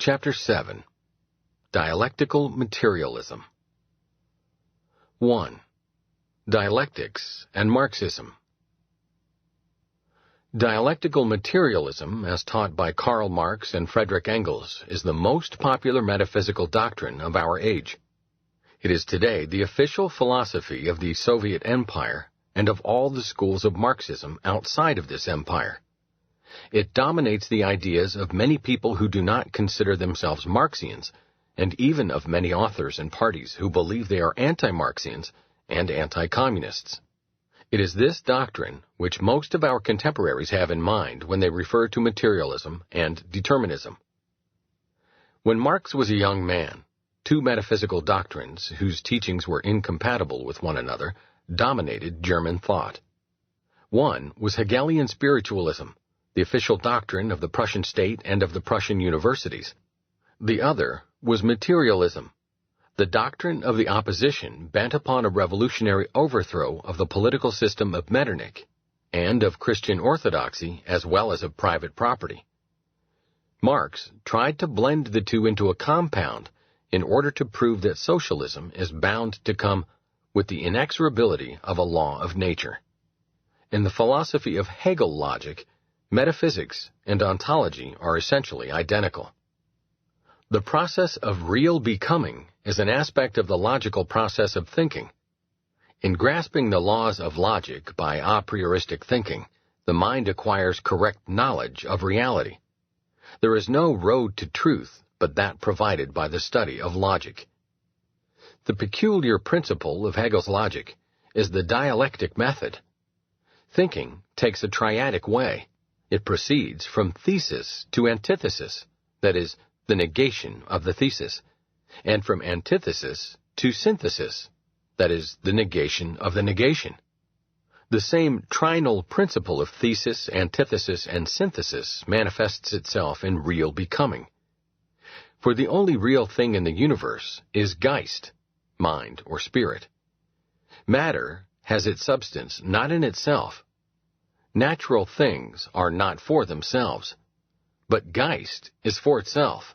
Chapter 7. Dialectical Materialism. 1. Dialectics and Marxism. Dialectical materialism, as taught by Karl Marx and Friedrich Engels, is the most popular metaphysical doctrine of our age. It is today the official philosophy of the Soviet Empire and of all the schools of Marxism outside of this empire. It dominates the ideas of many people who do not consider themselves Marxians, and even of many authors and parties who believe they are anti-Marxians and anti-communists. It is this doctrine which most of our contemporaries have in mind when they refer to materialism and determinism. When Marx was a young man, two metaphysical doctrines whose teachings were incompatible with one another dominated German thought. One was Hegelian spiritualism, the official doctrine of the Prussian state and of the Prussian universities. The other was materialism, the doctrine of the opposition bent upon a revolutionary overthrow of the political system of Metternich and of Christian orthodoxy as well as of private property. Marx tried to blend the two into a compound in order to prove that socialism is bound to come with the inexorability of a law of nature. In the philosophy of Hegel logic, metaphysics and ontology are essentially identical. The process of real becoming is an aspect of the logical process of thinking. In grasping the laws of logic by a prioristic thinking, the mind acquires correct knowledge of reality. There is no road to truth but that provided by the study of logic. The peculiar principle of Hegel's logic is the dialectic method. Thinking takes a triadic way. It proceeds from thesis to antithesis, that is, the negation of the thesis, and from antithesis to synthesis, that is, the negation of the negation. The same trinal principle of thesis, antithesis, and synthesis manifests itself in real becoming. For the only real thing in the universe is Geist, mind or spirit. Matter has its substance not in itself. Natural things are not for themselves, but Geist is for itself.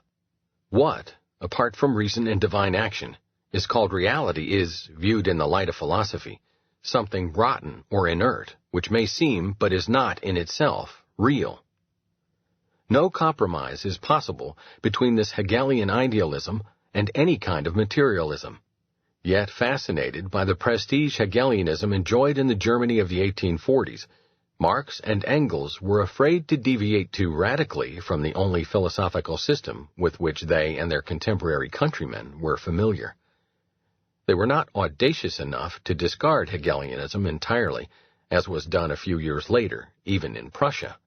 What, apart from reason and divine action, is called reality is, viewed in the light of philosophy, something rotten or inert, which may seem, but is not in itself, real. No compromise is possible between this Hegelian idealism and any kind of materialism. Yet fascinated by the prestige Hegelianism enjoyed in the Germany of the 1840s, Marx and Engels were afraid to deviate too radically from the only philosophical system with which they and their contemporary countrymen were familiar. They were not audacious enough to discard Hegelianism entirely, as was done a few years later, even in Prussia.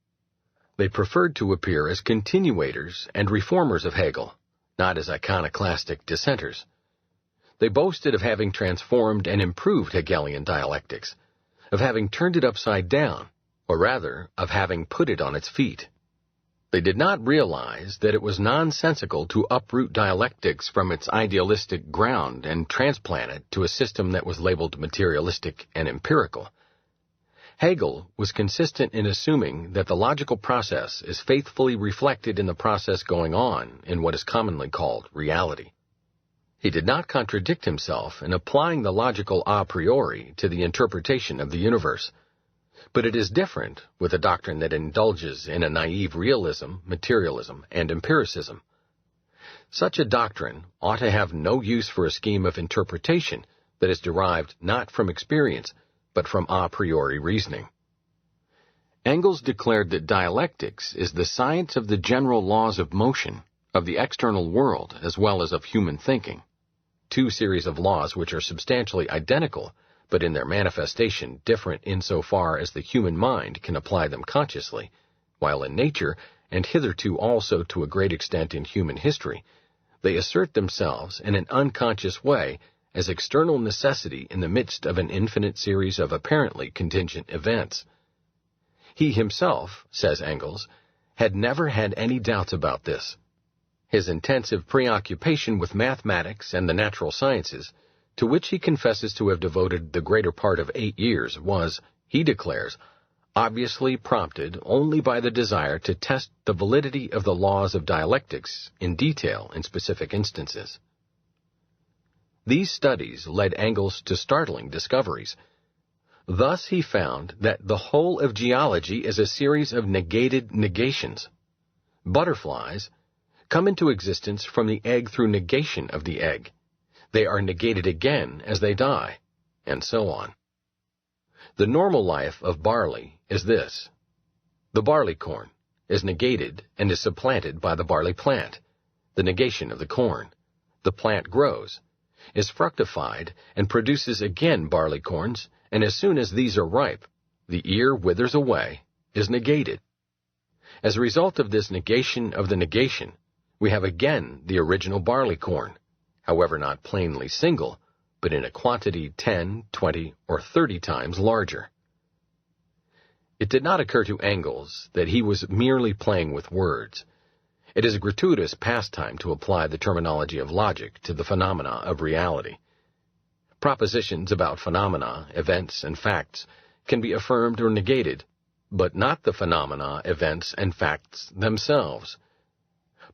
They preferred to appear as continuators and reformers of Hegel, not as iconoclastic dissenters. They boasted of having transformed and improved Hegelian dialectics, of having turned it upside down, or rather, of having put it on its feet. They did not realize that it was nonsensical to uproot dialectics from its idealistic ground and transplant it to a system that was labeled materialistic and empirical. Hegel was consistent in assuming that the logical process is faithfully reflected in the process going on in what is commonly called reality. He did not contradict himself in applying the logical a priori to the interpretation of the universe. But it is different with a doctrine that indulges in a naive realism, materialism, and empiricism. Such a doctrine ought to have no use for a scheme of interpretation that is derived not from experience, but from a priori reasoning. Engels declared that dialectics is the science of the general laws of motion, of the external world as well as of human thinking, two series of laws which are substantially identical, but in their manifestation different insofar as the human mind can apply them consciously, while in nature, and hitherto also to a great extent in human history, they assert themselves in an unconscious way as external necessity in the midst of an infinite series of apparently contingent events. He himself, says Engels, had never had any doubts about this. His intensive preoccupation with mathematics and the natural sciences, to which he confesses to have devoted the greater part of 8 years, was, he declares, obviously prompted only by the desire to test the validity of the laws of dialectics in detail in specific instances. These studies led Engels to startling discoveries. Thus he found that the whole of geology is a series of negated negations. Butterflies come into existence from the egg through negation of the egg. They are negated again as they die, and so on. The normal life of barley is this. The barley corn is negated and is supplanted by the barley plant, the negation of the corn. The plant grows, is fructified, and produces again barley corns, and as soon as these are ripe, the ear withers away, is negated. As a result of this negation of the negation, we have again the original barley corn, however not plainly single, but in a quantity 10, 20, or 30 times larger. It did not occur to Engels that he was merely playing with words. It is a gratuitous pastime to apply the terminology of logic to the phenomena of reality. Propositions about phenomena, events, and facts can be affirmed or negated, but not the phenomena, events, and facts themselves.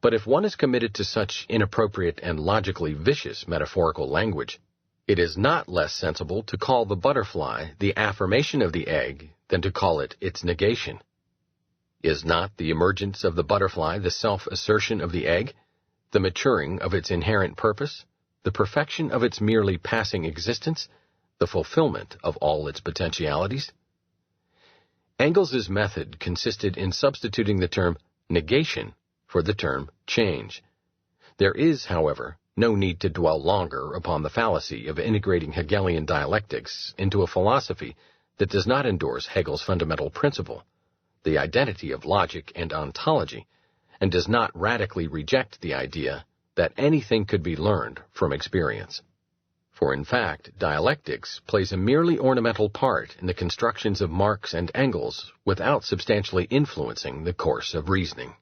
But if one is committed to such inappropriate and logically vicious metaphorical language, it is not less sensible to call the butterfly the affirmation of the egg than to call it its negation. Is not the emergence of the butterfly the self-assertion of the egg, the maturing of its inherent purpose, the perfection of its merely passing existence, the fulfillment of all its potentialities? Engels's method consisted in substituting the term negation for the term change. There is, however, no need to dwell longer upon the fallacy of integrating Hegelian dialectics into a philosophy that does not endorse Hegel's fundamental principle, the identity of logic and ontology, and does not radically reject the idea that anything could be learned from experience. For in fact, dialectics plays a merely ornamental part in the constructions of Marx and Engels without substantially influencing the course of reasoning.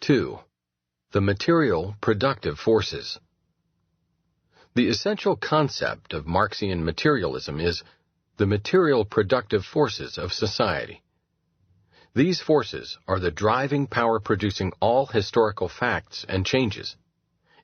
2. The material productive forces. The essential concept of Marxian materialism is the material productive forces of society. These forces are the driving power producing all historical facts and changes.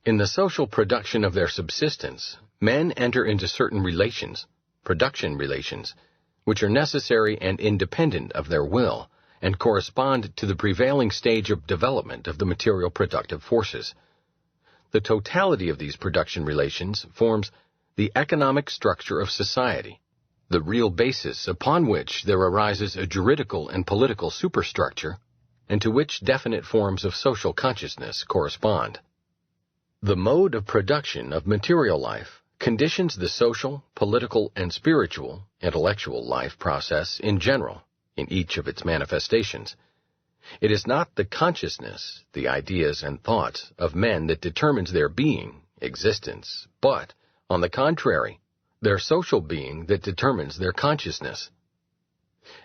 In the social production of their subsistence, men enter into certain relations, production relations, which are necessary and independent of their will, and correspond to the prevailing stage of development of the material productive forces. The totality of these production relations forms the economic structure of society, the real basis upon which there arises a juridical and political superstructure, and to which definite forms of social consciousness correspond. The mode of production of material life conditions the social, political, and spiritual, intellectual life process in general, in each of its manifestations. It is not the consciousness, the ideas and thoughts of men that determines their being, existence, but, on the contrary, their social being that determines their consciousness.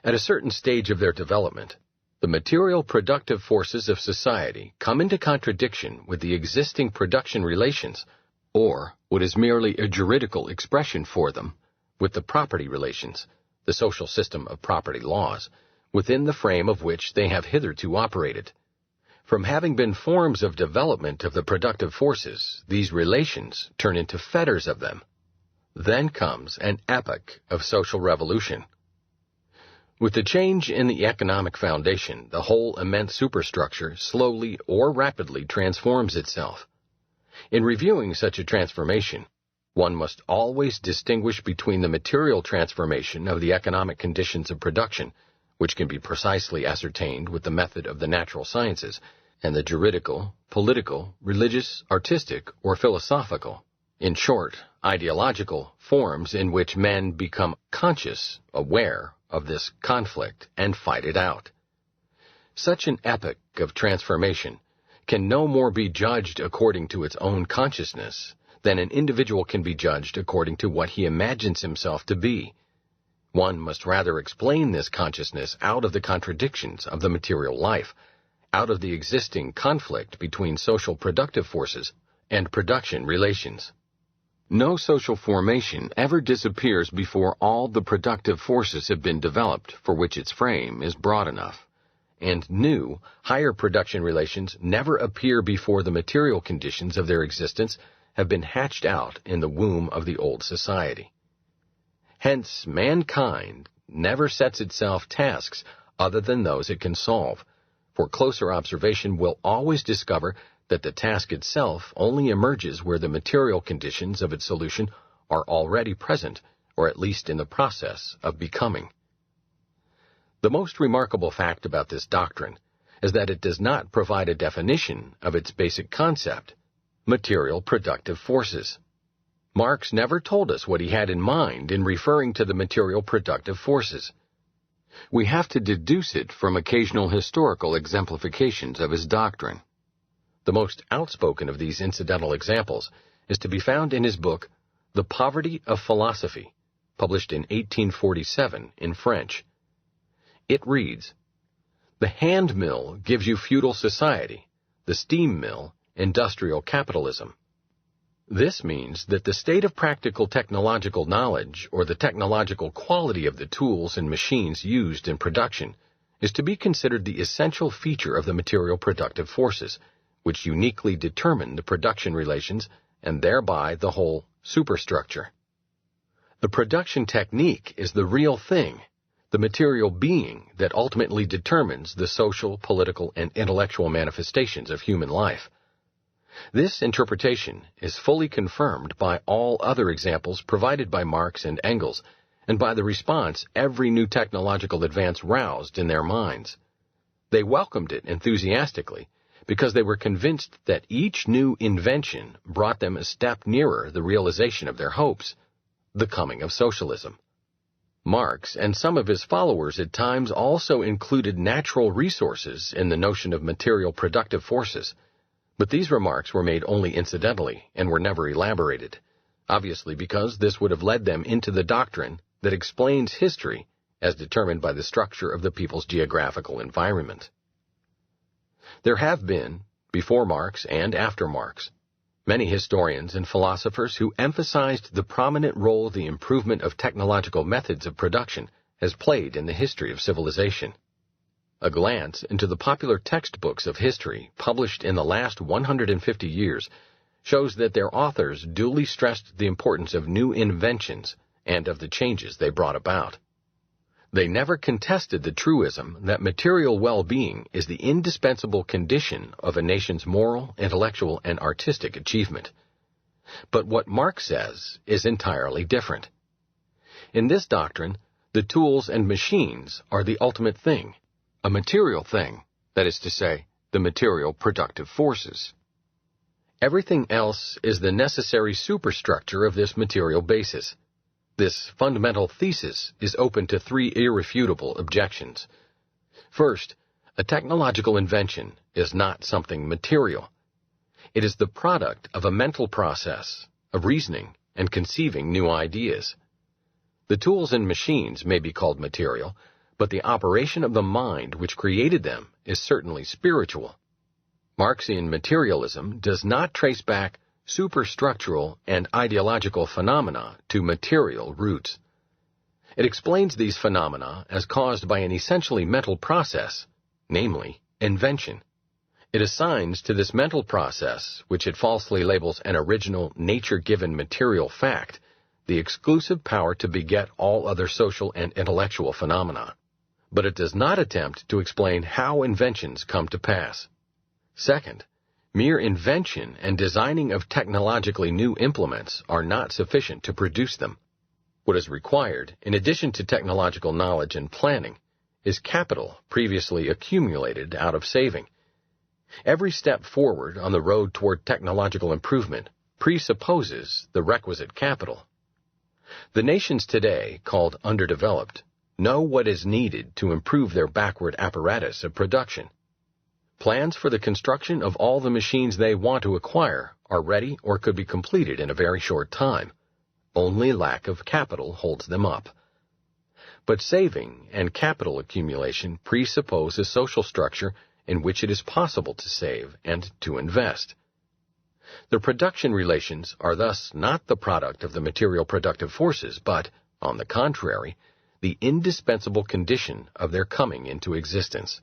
At a certain stage of their development, the material productive forces of society come into contradiction with the existing production relations, or what is merely a juridical expression for them, with the property relations, the social system of property laws, within the frame of which they have hitherto operated. From having been forms of development of the productive forces, these relations turn into fetters of them. Then comes an epoch of social revolution. With the change in the economic foundation, the whole immense superstructure slowly or rapidly transforms itself. In reviewing such a transformation, one must always distinguish between the material transformation of the economic conditions of production, which can be precisely ascertained with the method of the natural sciences, and the juridical, political, religious, artistic, or philosophical, in short, ideological forms in which men become conscious, aware of this conflict, and fight it out. Such an epoch of transformation can no more be judged according to its own consciousness than an individual can be judged according to what he imagines himself to be. One must rather explain this consciousness out of the contradictions of the material life, out of the existing conflict between social productive forces and production relations. No social formation ever disappears before all the productive forces have been developed for which its frame is broad enough. And new, higher production relations never appear before the material conditions of their existence have been hatched out in the womb of the old society. Hence, mankind never sets itself tasks other than those it can solve, for closer observation will always discover that the task itself only emerges where the material conditions of its solution are already present, or at least in the process of becoming. The most remarkable fact about this doctrine is that it does not provide a definition of its basic concept, material productive forces. Marx never told us what he had in mind in referring to the material productive forces. We have to deduce it from occasional historical exemplifications of his doctrine. The most outspoken of these incidental examples is to be found in his book, The Poverty of Philosophy, published in 1847 in French. It reads, "The hand mill gives you feudal society, the steam mill, industrial capitalism. This means that the state of practical technological knowledge, or the technological quality of the tools and machines used in production, is to be considered the essential feature of the material productive forces, which uniquely determine the production relations and thereby the whole superstructure. The production technique is the real thing, the material being that ultimately determines the social, political, and intellectual manifestations of human life. This interpretation is fully confirmed by all other examples provided by Marx and Engels, and by the response every new technological advance roused in their minds. They welcomed it enthusiastically, because they were convinced that each new invention brought them a step nearer the realization of their hopes, the coming of socialism. Marx and some of his followers at times also included natural resources in the notion of material productive forces, but these remarks were made only incidentally and were never elaborated, obviously because this would have led them into the doctrine that explains history as determined by the structure of the people's geographical environment. There have been, before Marx and after Marx, many historians and philosophers who emphasized the prominent role the improvement of technological methods of production has played in the history of civilization. A glance into the popular textbooks of history published in the last 150 years shows that their authors duly stressed the importance of new inventions and of the changes they brought about. They never contested the truism that material well-being is the indispensable condition of a nation's moral, intellectual, and artistic achievement. But what Marx says is entirely different. In this doctrine, the tools and machines are the ultimate thing, a material thing, that is to say, the material productive forces. Everything else is the necessary superstructure of this material basis. This fundamental thesis is open to three irrefutable objections. First, a technological invention is not something material. It is the product of a mental process, of reasoning and conceiving new ideas. The tools and machines may be called material, but the operation of the mind which created them is certainly spiritual. Marxian materialism does not trace back superstructural and ideological phenomena to material roots. It explains these phenomena as caused by an essentially mental process, namely, invention. It assigns to this mental process, which it falsely labels an original, nature-given material fact, the exclusive power to beget all other social and intellectual phenomena. But it does not attempt to explain how inventions come to pass. Second, mere invention and designing of technologically new implements are not sufficient to produce them. What is required, in addition to technological knowledge and planning, is capital previously accumulated out of saving. Every step forward on the road toward technological improvement presupposes the requisite capital. The nations today, called underdeveloped, know what is needed to improve their backward apparatus of production. Plans for the construction of all the machines they want to acquire are ready or could be completed in a very short time. Only lack of capital holds them up. But saving and capital accumulation presuppose a social structure in which it is possible to save and to invest. The production relations are thus not the product of the material productive forces, but, on the contrary, the indispensable condition of their coming into existence.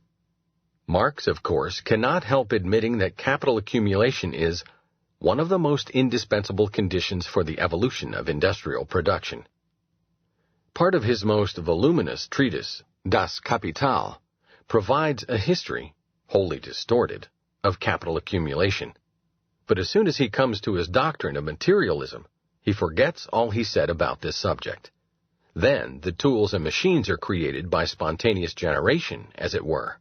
Marx, of course, cannot help admitting that capital accumulation is one of the most indispensable conditions for the evolution of industrial production. Part of his most voluminous treatise, Das Kapital, provides a history, wholly distorted, of capital accumulation. But as soon as he comes to his doctrine of materialism, he forgets all he said about this subject. Then the tools and machines are created by spontaneous generation, as it were.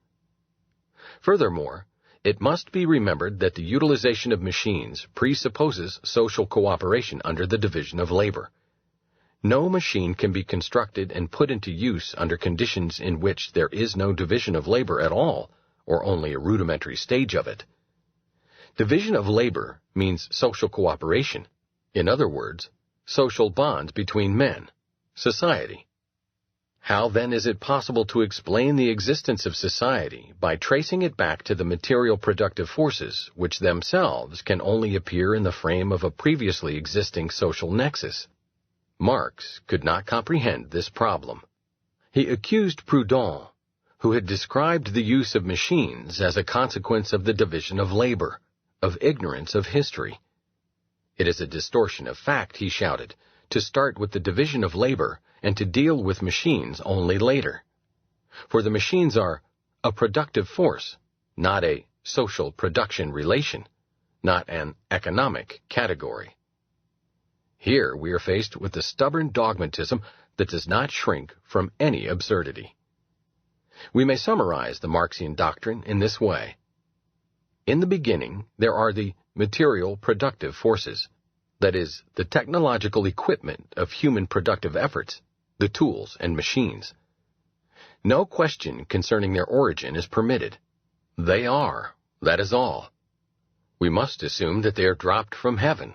Furthermore, it must be remembered that the utilization of machines presupposes social cooperation under the division of labor. No machine can be constructed and put into use under conditions in which there is no division of labor at all, or only a rudimentary stage of it. Division of labor means social cooperation. In other words, social bonds between men, society. How then is it possible to explain the existence of society by tracing it back to the material productive forces which themselves can only appear in the frame of a previously existing social nexus? Marx could not comprehend this problem. He accused Proudhon, who had described the use of machines as a consequence of the division of labor, of ignorance of history. It is a distortion of fact, he shouted, to start with the division of labor and to deal with machines only later. For the machines are a productive force, not a social production relation, not an economic category. Here we are faced with the stubborn dogmatism that does not shrink from any absurdity. We may summarize the Marxian doctrine in this way. In the beginning, there are the material productive forces, that is, the technological equipment of human productive efforts, the tools and machines. No question concerning their origin is permitted. They are, that is all. We must assume that they are dropped from heaven.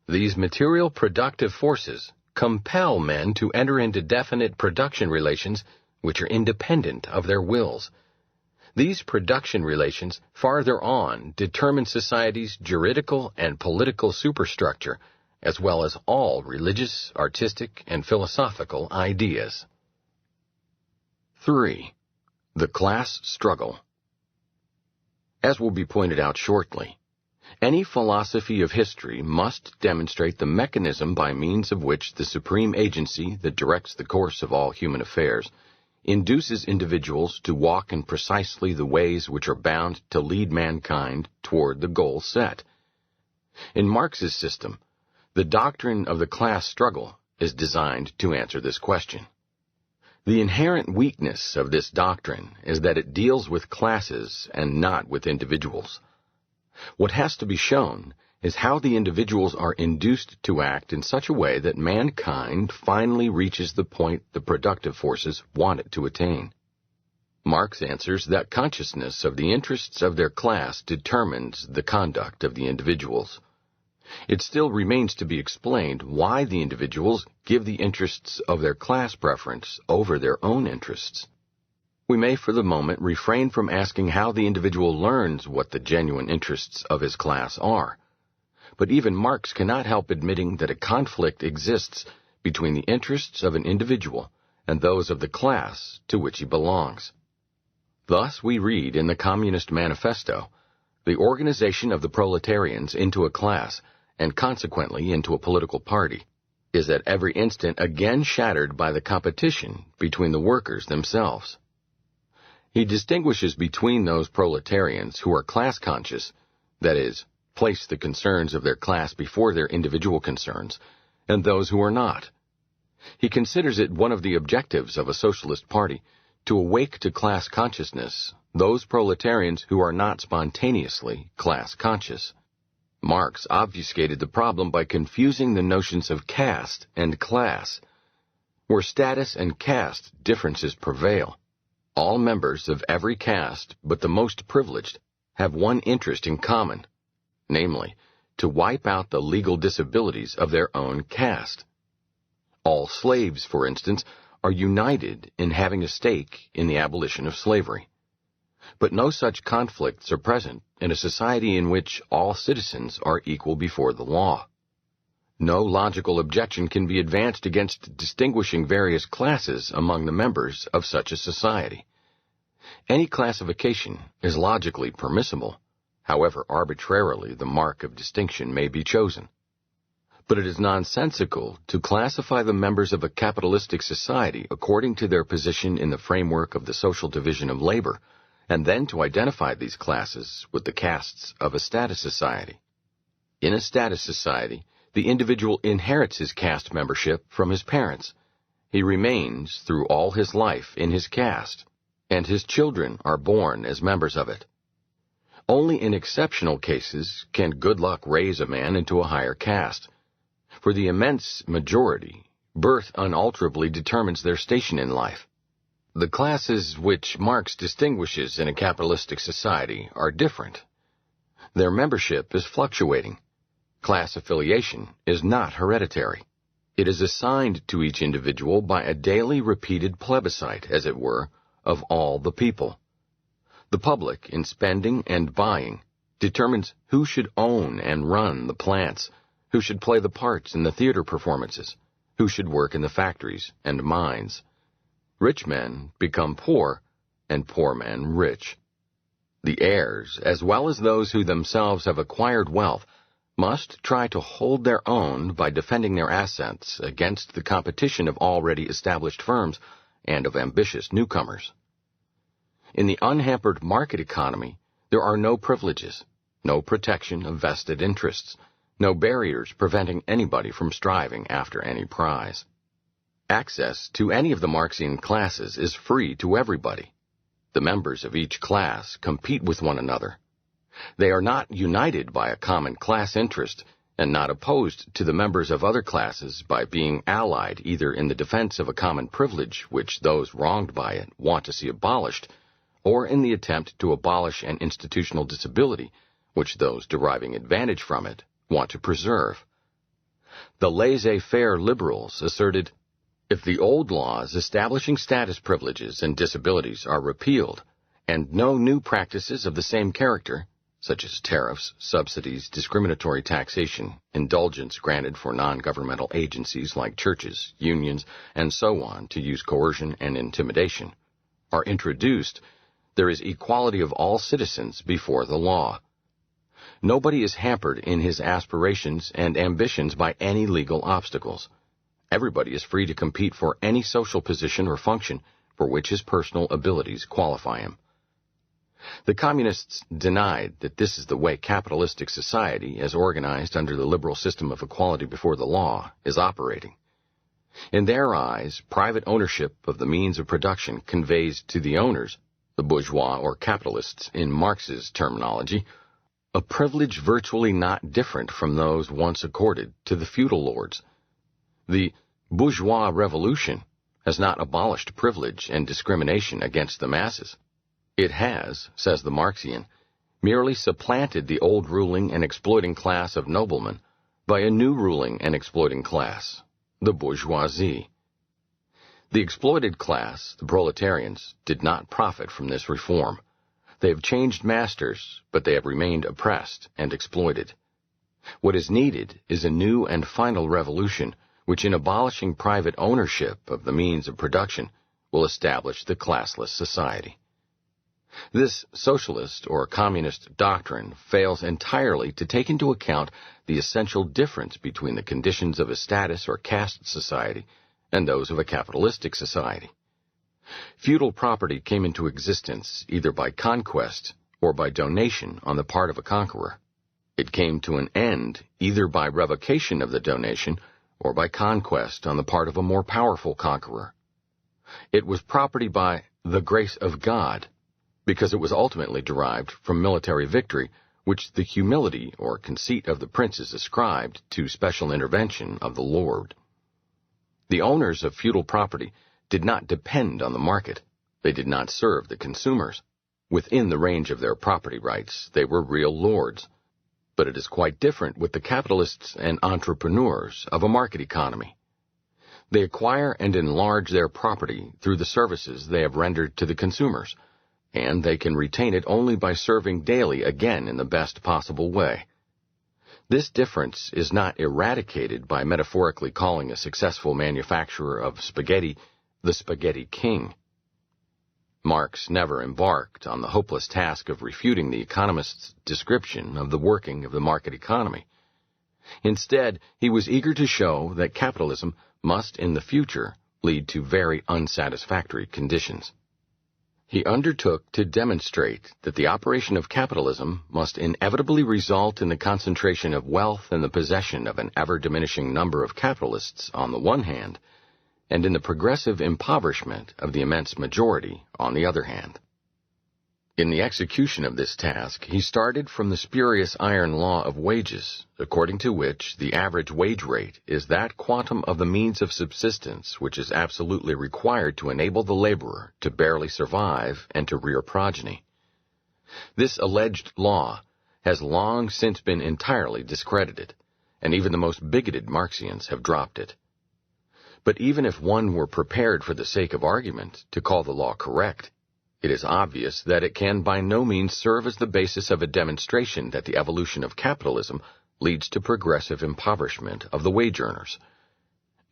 These material productive forces compel men to enter into definite production relations which are independent of their wills. These production relations farther on determine society's juridical and political superstructure, as well as all religious, artistic, and philosophical ideas. 3. The class struggle. As will be pointed out shortly, any philosophy of history must demonstrate the mechanism by means of which the supreme agency that directs the course of all human affairs induces individuals to walk in precisely the ways which are bound to lead mankind toward the goal set. In Marx's system, the doctrine of the class struggle is designed to answer this question. The inherent weakness of this doctrine is that it deals with classes and not with individuals. What has to be shown is how the individuals are induced to act in such a way that mankind finally reaches the point the productive forces want it to attain. Marx answers that consciousness of the interests of their class determines the conduct of the individuals. It still remains to be explained why the individuals give the interests of their class preference over their own interests. We may for the moment refrain from asking how the individual learns what the genuine interests of his class are. But even Marx cannot help admitting that a conflict exists between the interests of an individual and those of the class to which he belongs. Thus we read in the Communist Manifesto, the organization of the proletarians into a class, and consequently into a political party, is at every instant again shattered by the competition between the workers themselves. He distinguishes between those proletarians who are class-conscious, that is, place the concerns of their class before their individual concerns, and those who are not. He considers it one of the objectives of a socialist party to awake to class consciousness those proletarians who are not spontaneously class-conscious. Marx obfuscated the problem by confusing the notions of caste and class. Where status and caste differences prevail, all members of every caste but the most privileged have one interest in common, namely, to wipe out the legal disabilities of their own caste. All slaves, for instance, are united in having a stake in the abolition of slavery. But no such conflicts are present in a society in which all citizens are equal before the law. No logical objection can be advanced against distinguishing various classes among the members of such a society. Any classification is logically permissible, however arbitrarily the mark of distinction may be chosen. But it is nonsensical to classify the members of a capitalistic society according to their position in the framework of the social division of labor, and then to identify these classes with the castes of a status society. In a status society, the individual inherits his caste membership from his parents. He remains through all his life in his caste, and his children are born as members of it. Only in exceptional cases can good luck raise a man into a higher caste. For the immense majority, birth unalterably determines their station in life. The classes which Marx distinguishes in a capitalistic society are different. Their membership is fluctuating. Class affiliation is not hereditary. It is assigned to each individual by a daily repeated plebiscite, as it were, of all the people. The public, in spending and buying, determines who should own and run the plants, who should play the parts in the theater performances, who should work in the factories and mines. Rich men become poor, and poor men rich. The heirs, as well as those who themselves have acquired wealth, must try to hold their own by defending their assets against the competition of already established firms and of ambitious newcomers. In the unhampered market economy, there are no privileges, no protection of vested interests, no barriers preventing anybody from striving after any prize. Access to any of the Marxian classes is free to everybody. The members of each class compete with one another. They are not united by a common class interest, and not opposed to the members of other classes by being allied either in the defense of a common privilege which those wronged by it want to see abolished, or in the attempt to abolish an institutional disability which those deriving advantage from it want to preserve. The laissez-faire liberals asserted, if the old laws establishing status privileges and disabilities are repealed, and no new practices of the same character, such as tariffs, subsidies, discriminatory taxation, indulgence granted for non-governmental agencies like churches, unions, and so on to use coercion and intimidation, are introduced, there is equality of all citizens before the law. Nobody is hampered in his aspirations and ambitions by any legal obstacles. Everybody is free to compete for any social position or function for which his personal abilities qualify him. The communists denied that this is the way capitalistic society, as organized under the liberal system of equality before the law, is operating. In their eyes, private ownership of the means of production conveys to the owners, the bourgeois or capitalists in Marx's terminology, a privilege virtually not different from those once accorded to the feudal lords. The bourgeois revolution has not abolished privilege and discrimination against the masses. It has, says the Marxian, merely supplanted the old ruling and exploiting class of noblemen by a new ruling and exploiting class, the bourgeoisie. The exploited class, the proletarians, did not profit from this reform. They have changed masters, but they have remained oppressed and exploited. What is needed is a new and final revolution, which in abolishing private ownership of the means of production will establish the classless society. This socialist or communist doctrine fails entirely to take into account the essential difference between the conditions of a status or caste society and those of a capitalistic society. Feudal property came into existence either by conquest or by donation on the part of a conqueror. It came to an end either by revocation of the donation or by conquest on the part of a more powerful conqueror. It was property by the grace of God, because it was ultimately derived from military victory, which the humility or conceit of the princes ascribed to special intervention of the Lord. The owners of feudal property did not depend on the market. They did not serve the consumers. Within the range of their property rights, they were real lords. But it is quite different with the capitalists and entrepreneurs of a market economy. They acquire and enlarge their property through the services they have rendered to the consumers. and they can retain it only by serving daily again in the best possible way. This difference is not eradicated by metaphorically calling a successful manufacturer of spaghetti the spaghetti king. Marx never embarked on the hopeless task of refuting the economist's description of the working of the market economy. Instead, he was eager to show that capitalism must in the future lead to very unsatisfactory conditions. He undertook to demonstrate that the operation of capitalism must inevitably result in the concentration of wealth in the possession of an ever-diminishing number of capitalists on the one hand, and in the progressive impoverishment of the immense majority on the other hand. In the execution of this task, he started from the spurious iron law of wages, according to which the average wage rate is that quantum of the means of subsistence which is absolutely required to enable the laborer to barely survive and to rear progeny. This alleged law has long since been entirely discredited, and even the most bigoted Marxians have dropped it. But even if one were prepared for the sake of argument to call the law correct, it is obvious that it can by no means serve as the basis of a demonstration that the evolution of capitalism leads to progressive impoverishment of the wage earners.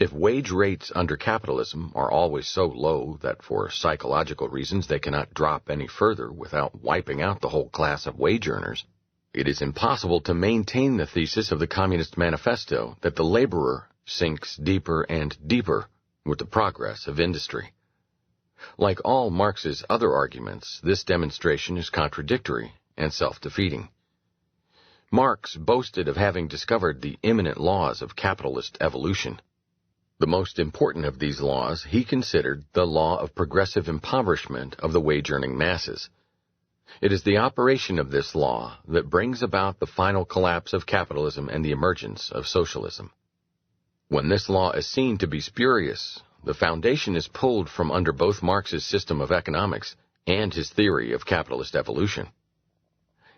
If wage rates under capitalism are always so low that for psychological reasons they cannot drop any further without wiping out the whole class of wage earners, it is impossible to maintain the thesis of the Communist Manifesto that the laborer sinks deeper and deeper with the progress of industry. Like all Marx's other arguments, this demonstration is contradictory and self-defeating. Marx boasted of having discovered the imminent laws of capitalist evolution. The most important of these laws he considered the law of progressive impoverishment of the wage-earning masses. It is the operation of this law that brings about the final collapse of capitalism and the emergence of socialism. When this law is seen to be spurious, the foundation is pulled from under both Marx's system of economics and his theory of capitalist evolution.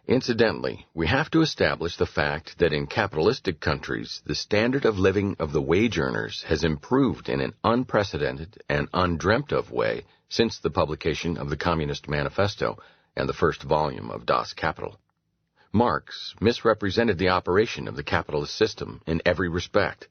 Incidentally, we have to establish the fact that in capitalistic countries, the standard of living of the wage earners has improved in an unprecedented and undreamt of way since the publication of the Communist Manifesto and the first volume of Das Kapital. Marx misrepresented the operation of the capitalist system in every respect.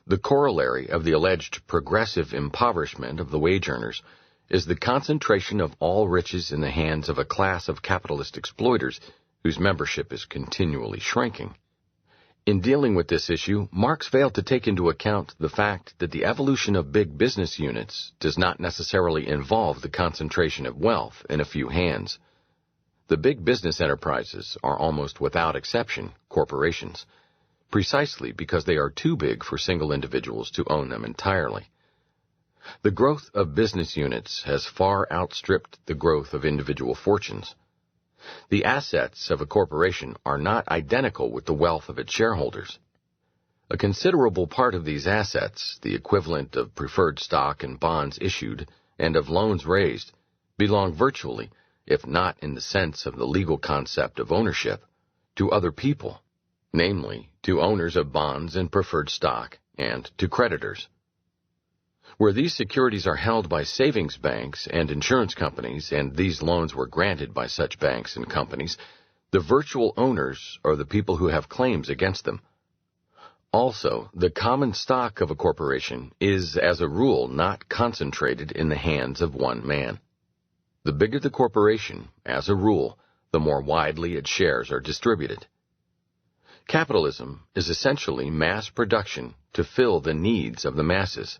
The corollary of the alleged progressive impoverishment of the wage earners is the concentration of all riches in the hands of a class of capitalist exploiters whose membership is continually shrinking. In dealing with this issue, Marx failed to take into account the fact that the evolution of big business units does not necessarily involve the concentration of wealth in a few hands. The big business enterprises are almost without exception corporations, precisely because they are too big for single individuals to own them entirely. The growth of business units has far outstripped the growth of individual fortunes. The assets of a corporation are not identical with the wealth of its shareholders. A considerable part of these assets, the equivalent of preferred stock and bonds issued and of loans raised, belong virtually, if not in the sense of the legal concept of ownership, to other people, namely, to owners of bonds and preferred stock, and to creditors. Where these securities are held by savings banks and insurance companies, and these loans were granted by such banks and companies, the virtual owners are the people who have claims against them. Also, the common stock of a corporation is, as a rule, not concentrated in the hands of one man. The bigger the corporation, as a rule, the more widely its shares are distributed. Capitalism is essentially mass production to fill the needs of the masses.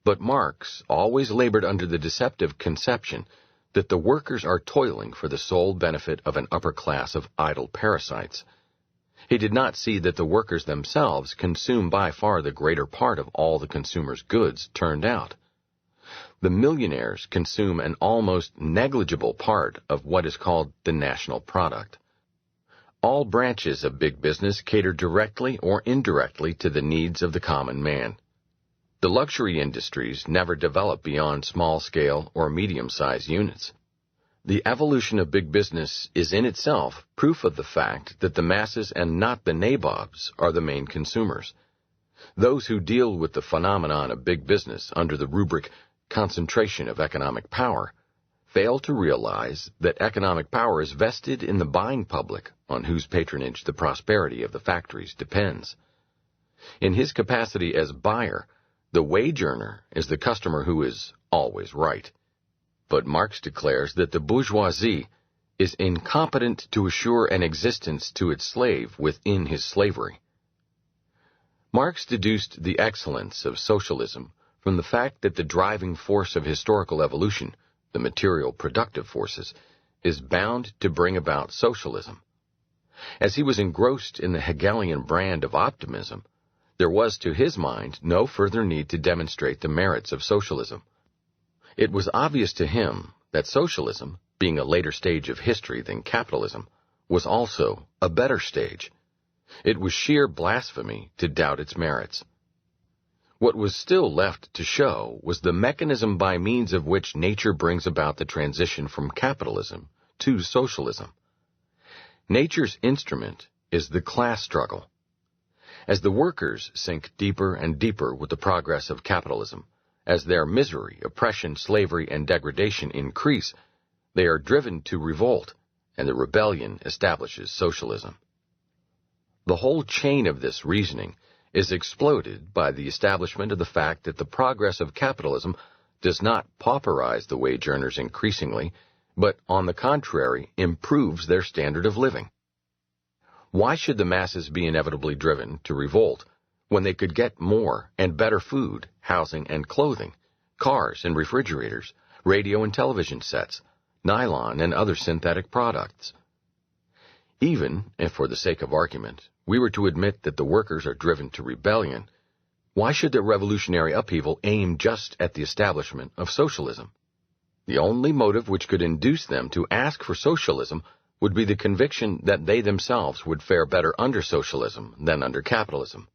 But Marx always labored under the deceptive conception that the workers are toiling for the sole benefit of an upper class of idle parasites. He did not see that the workers themselves consume by far the greater part of all the consumer's goods turned out. The millionaires consume an almost negligible part of what is called the national product. All branches of big business cater directly or indirectly to the needs of the common man. The luxury industries never develop beyond small-scale or medium-sized units. The evolution of big business is in itself proof of the fact that the masses and not the nabobs are the main consumers. Those who deal with the phenomenon of big business under the rubric concentration of economic power fail to realize that economic power is vested in the buying public on whose patronage the prosperity of the factories depends. In his capacity as buyer, the wage earner is the customer who is always right. But Marx declares that the bourgeoisie is incompetent to assure an existence to its slave within his slavery. Marx deduced the excellence of socialism from the fact that the driving force of historical evolution, the material productive forces, is bound to bring about socialism. As he was engrossed in the Hegelian brand of optimism, there was to his mind no further need to demonstrate the merits of socialism. It was obvious to him that socialism, being a later stage of history than capitalism, was also a better stage. It was sheer blasphemy to doubt its merits. What was still left to show was the mechanism by means of which nature brings about the transition from capitalism to socialism. Nature's instrument is the class struggle. As the workers sink deeper and deeper with the progress of capitalism, as their misery, oppression, slavery, and degradation increase, they are driven to revolt, and the rebellion establishes socialism. The whole chain of this reasoning is exploded by the establishment of the fact that the progress of capitalism does not pauperize the wage earners increasingly, but, on the contrary, improves their standard of living. Why should the masses be inevitably driven to revolt when they could get more and better food, housing and clothing, cars and refrigerators, radio and television sets, nylon and other synthetic products? Even if, for the sake of argument, we were to admit that the workers are driven to rebellion, why should their revolutionary upheaval aim just at the establishment of socialism? The only motive which could induce them to ask for socialism would be the conviction that they themselves would fare better under socialism than under capitalism.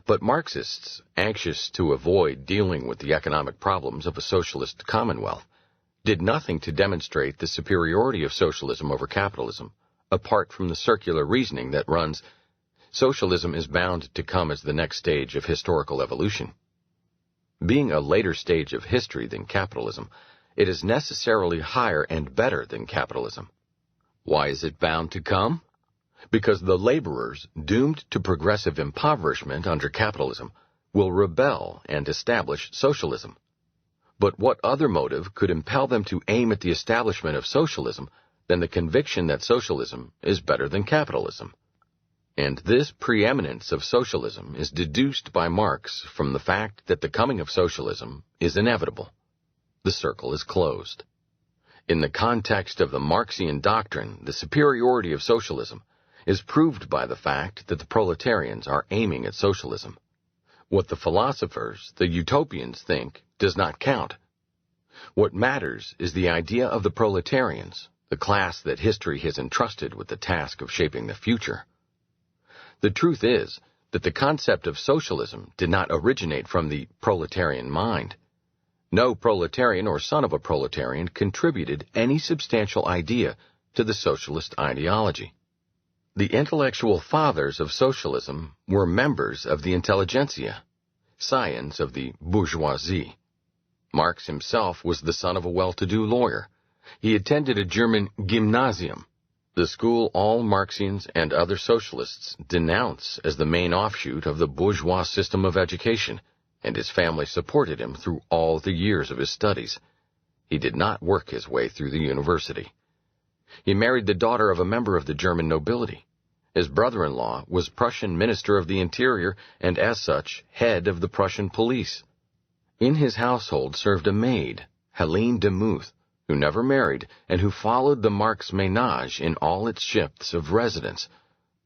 But Marxists, anxious to avoid dealing with the economic problems of a socialist commonwealth, did nothing to demonstrate the superiority of socialism over capitalism, apart from the circular reasoning that runs, socialism is bound to come as the next stage of historical evolution. Being a later stage of history than capitalism, it is necessarily higher and better than capitalism. Why is it bound to come? Because the laborers, doomed to progressive impoverishment under capitalism, will rebel and establish socialism. But what other motive could impel them to aim at the establishment of socialism than the conviction that socialism is better than capitalism? And this preeminence of socialism is deduced by Marx from the fact that the coming of socialism is inevitable. The circle is closed. In the context of the Marxian doctrine, the superiority of socialism is proved by the fact that the proletarians are aiming at socialism. What the philosophers, the utopians, think does not count. What matters is the idea of the proletarians, the class that history has entrusted with the task of shaping the future. The truth is that the concept of socialism did not originate from the proletarian mind. No proletarian or son of a proletarian contributed any substantial idea to the socialist ideology. The intellectual fathers of socialism were members of the intelligentsia, scions of the bourgeoisie. Marx himself was the son of a well-to-do lawyer. He attended a German gymnasium, the school all Marxians and other socialists denounce as the main offshoot of the bourgeois system of education, and his family supported him through all the years of his studies. He did not work his way through the university. He married the daughter of a member of the German nobility. His brother-in-law was Prussian Minister of the Interior and, as such, head of the Prussian police. In his household served a maid, Helene de Muth, who never married and who followed the Marx ménage in all its shifts of residence,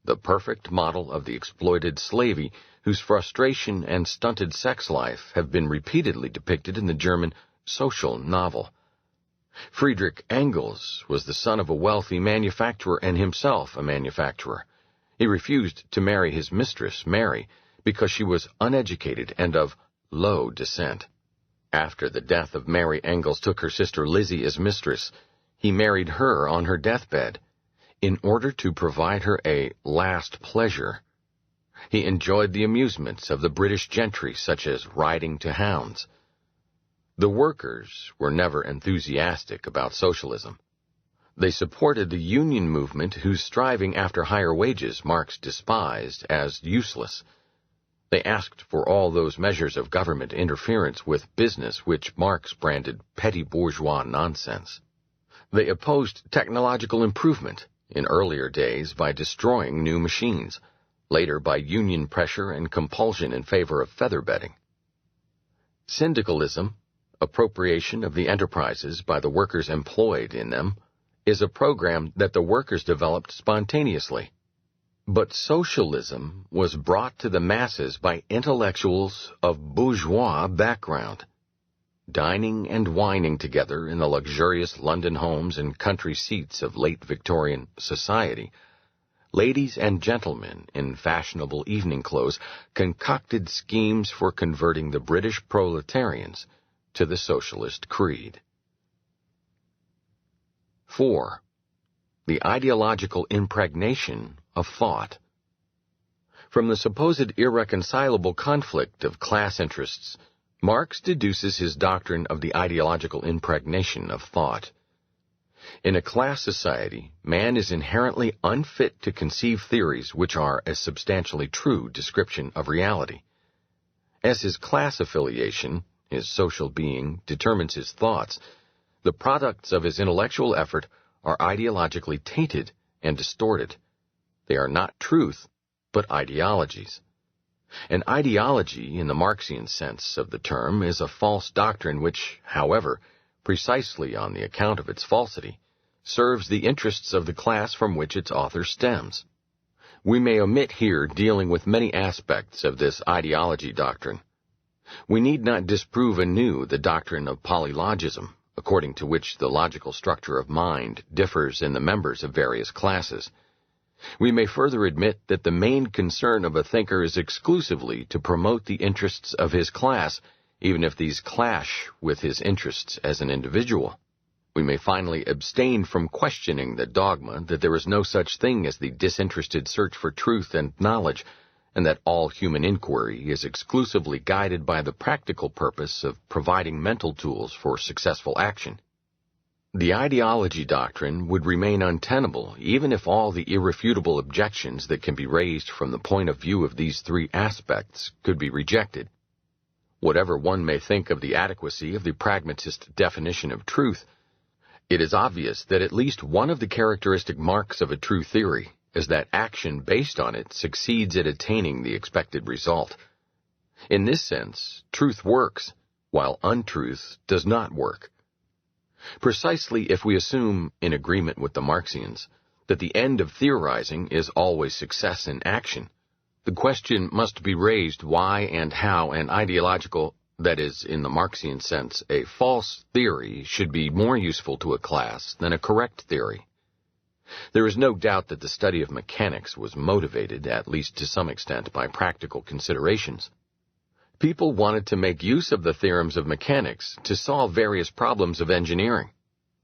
the perfect model of the exploited slavey whose frustration and stunted sex life have been repeatedly depicted in the German social novel. Friedrich Engels was the son of a wealthy manufacturer and himself a manufacturer. He refused to marry his mistress, Mary, because she was uneducated and of low descent. After the death of Mary, Engels took her sister Lizzie as mistress. He married her on her deathbed, in order to provide her a last pleasure. He enjoyed the amusements of the British gentry, such as riding to hounds. The workers were never enthusiastic about socialism. They supported the union movement whose striving after higher wages Marx despised as useless. They asked for all those measures of government interference with business which Marx branded petty bourgeois nonsense. They opposed technological improvement, in earlier days by destroying new machines, later by union pressure and compulsion in favor of feather-bedding. Syndicalism, appropriation of the enterprises by the workers employed in them, is a program that the workers developed spontaneously. But socialism was brought to the masses by intellectuals of bourgeois background. Dining and wining together in the luxurious London homes and country seats of late Victorian society, ladies and gentlemen in fashionable evening clothes concocted schemes for converting the British proletarians to the socialist creed. 4. The ideological impregnation of thought. From the supposed irreconcilable conflict of class interests, Marx deduces his doctrine of the ideological impregnation of thought. In a class society, man is inherently unfit to conceive theories which are a substantially true description of reality. As his class affiliation, his social being, determines his thoughts, the products of his intellectual effort are ideologically tainted and distorted. They are not truth, but ideologies. An ideology, in the Marxian sense of the term, is a false doctrine which, however, precisely on the account of its falsity, serves the interests of the class from which its author stems. We may omit here dealing with many aspects of this ideology doctrine. We need not disprove anew the doctrine of polylogism, according to which the logical structure of mind differs in the members of various classes. We may further admit that the main concern of a thinker is exclusively to promote the interests of his class, even if these clash with his interests as an individual. We may finally abstain from questioning the dogma that there is no such thing as the disinterested search for truth and knowledge, and that all human inquiry is exclusively guided by the practical purpose of providing mental tools for successful action. The ideology doctrine would remain untenable even if all the irrefutable objections that can be raised from the point of view of these three aspects could be rejected. Whatever one may think of the adequacy of the pragmatist definition of truth, it is obvious that at least one of the characteristic marks of a true theory is that action based on it succeeds at attaining the expected result. In this sense, truth works, while untruth does not work. Precisely if we assume, in agreement with the Marxians, that the end of theorizing is always success in action, the question must be raised why and how an ideological, that is, in the Marxian sense, a false theory should be more useful to a class than a correct theory. There is no doubt that the study of mechanics was motivated, at least to some extent, by practical considerations. People wanted to make use of the theorems of mechanics to solve various problems of engineering.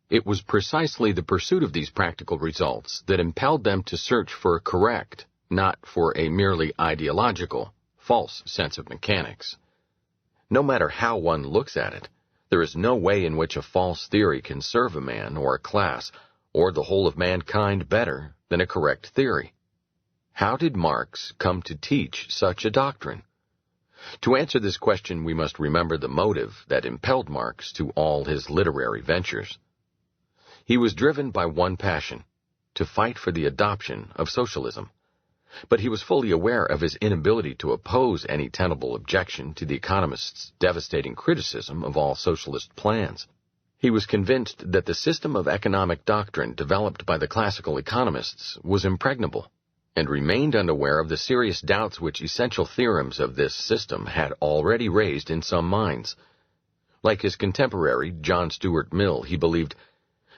It was precisely the pursuit of these practical results that impelled them to search for a correct, not for a merely ideological, false sense of mechanics. No matter how one looks at it, there is no way in which a false theory can serve a man or a class or the whole of mankind better than a correct theory. How did Marx come to teach such a doctrine? To answer this question, we must remember the motive that impelled Marx to all his literary ventures. He was driven by one passion, to fight for the adoption of socialism. But he was fully aware of his inability to oppose any tenable objection to the economist's devastating criticism of all socialist plans. He was convinced that the system of economic doctrine developed by the classical economists was impregnable, and remained unaware of the serious doubts which essential theorems of this system had already raised in some minds. Like his contemporary, John Stuart Mill, he believed,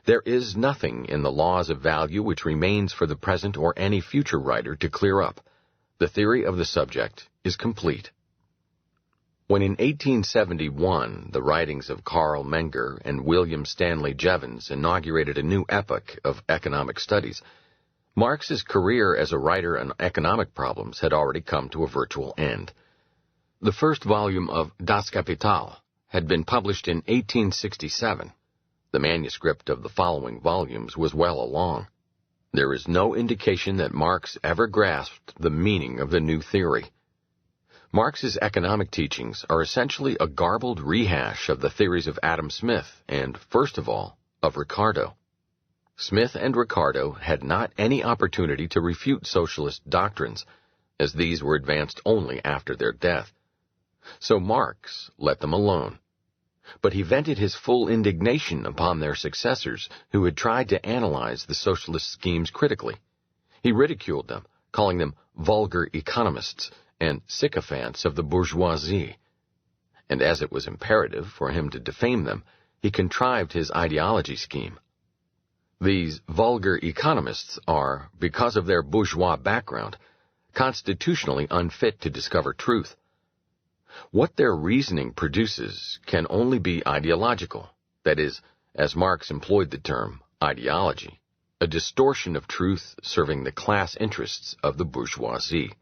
"There is nothing in the laws of value which remains for the present or any future writer to clear up. The theory of the subject is complete." When in 1871 the writings of Karl Menger and William Stanley Jevons inaugurated a new epoch of economic studies, Marx's career as a writer on economic problems had already come to a virtual end. The first volume of Das Kapital had been published in 1867. The manuscript of the following volumes was well along. There is no indication that Marx ever grasped the meaning of the new theory. Marx's economic teachings are essentially a garbled rehash of the theories of Adam Smith and, first of all, of Ricardo. Smith and Ricardo had not any opportunity to refute socialist doctrines, as these were advanced only after their death. So Marx let them alone. But he vented his full indignation upon their successors who had tried to analyze the socialist schemes critically. He ridiculed them, calling them vulgar economists and sycophants of the bourgeoisie. And as it was imperative for him to defame them, he contrived his ideology scheme. These vulgar economists are, because of their bourgeois background, constitutionally unfit to discover truth. What their reasoning produces can only be ideological, that is, as Marx employed the term, ideology, a distortion of truth serving the class interests of the bourgeoisie.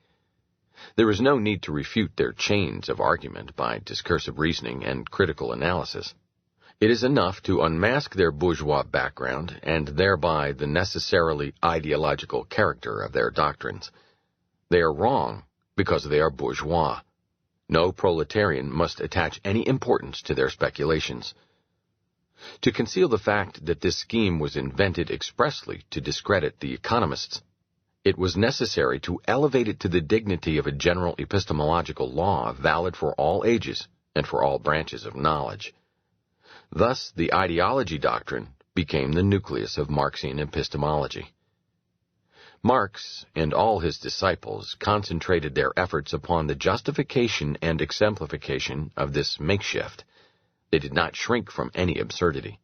There is no need to refute their chains of argument by discursive reasoning and critical analysis. It is enough to unmask their bourgeois background and thereby the necessarily ideological character of their doctrines. They are wrong because they are bourgeois. No proletarian must attach any importance to their speculations. To conceal the fact that this scheme was invented expressly to discredit the economists, it was necessary to elevate it to the dignity of a general epistemological law valid for all ages and for all branches of knowledge. Thus, the ideology doctrine became the nucleus of Marxian epistemology. Marx and all his disciples concentrated their efforts upon the justification and exemplification of this makeshift. They did not shrink from any absurdity.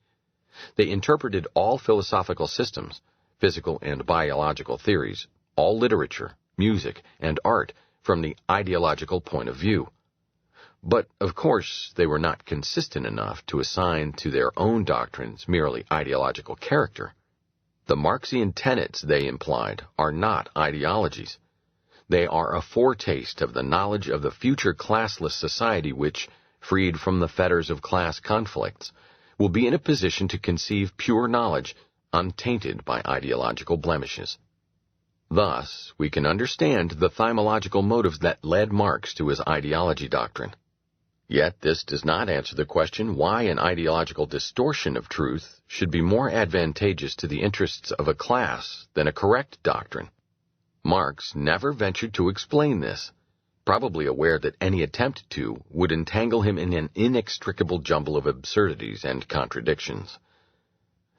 They interpreted all philosophical systems, physical and biological theories, all literature, music, and art from the ideological point of view. But, of course, they were not consistent enough to assign to their own doctrines merely ideological character. The Marxian tenets, they implied, are not ideologies. They are a foretaste of the knowledge of the future classless society which, freed from the fetters of class conflicts, will be in a position to conceive pure knowledge untainted by ideological blemishes. Thus, we can understand the thymological motives that led Marx to his ideology doctrine. Yet this does not answer the question why an ideological distortion of truth should be more advantageous to the interests of a class than a correct doctrine. Marx never ventured to explain this, probably aware that any attempt to would entangle him in an inextricable jumble of absurdities and contradictions.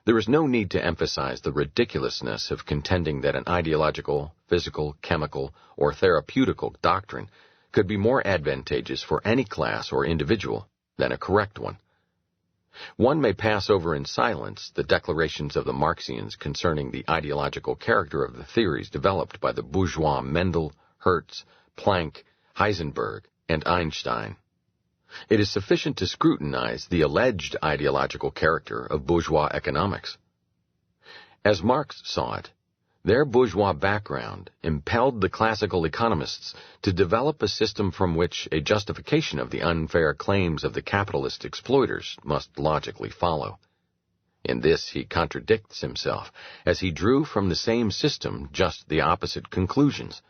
There is no need to emphasize the ridiculousness of contending that an ideological, physical, chemical, or therapeutical doctrine could be more advantageous for any class or individual than a correct one. One may pass over in silence the declarations of the Marxians concerning the ideological character of the theories developed by the bourgeois Mendel, Hertz, Planck, Heisenberg, and Einstein. It is sufficient to scrutinize the alleged ideological character of bourgeois economics. As Marx saw it, their bourgeois background impelled the classical economists to develop a system from which a justification of the unfair claims of the capitalist exploiters must logically follow. In this he contradicts himself, as he drew from the same system just the opposite conclusions.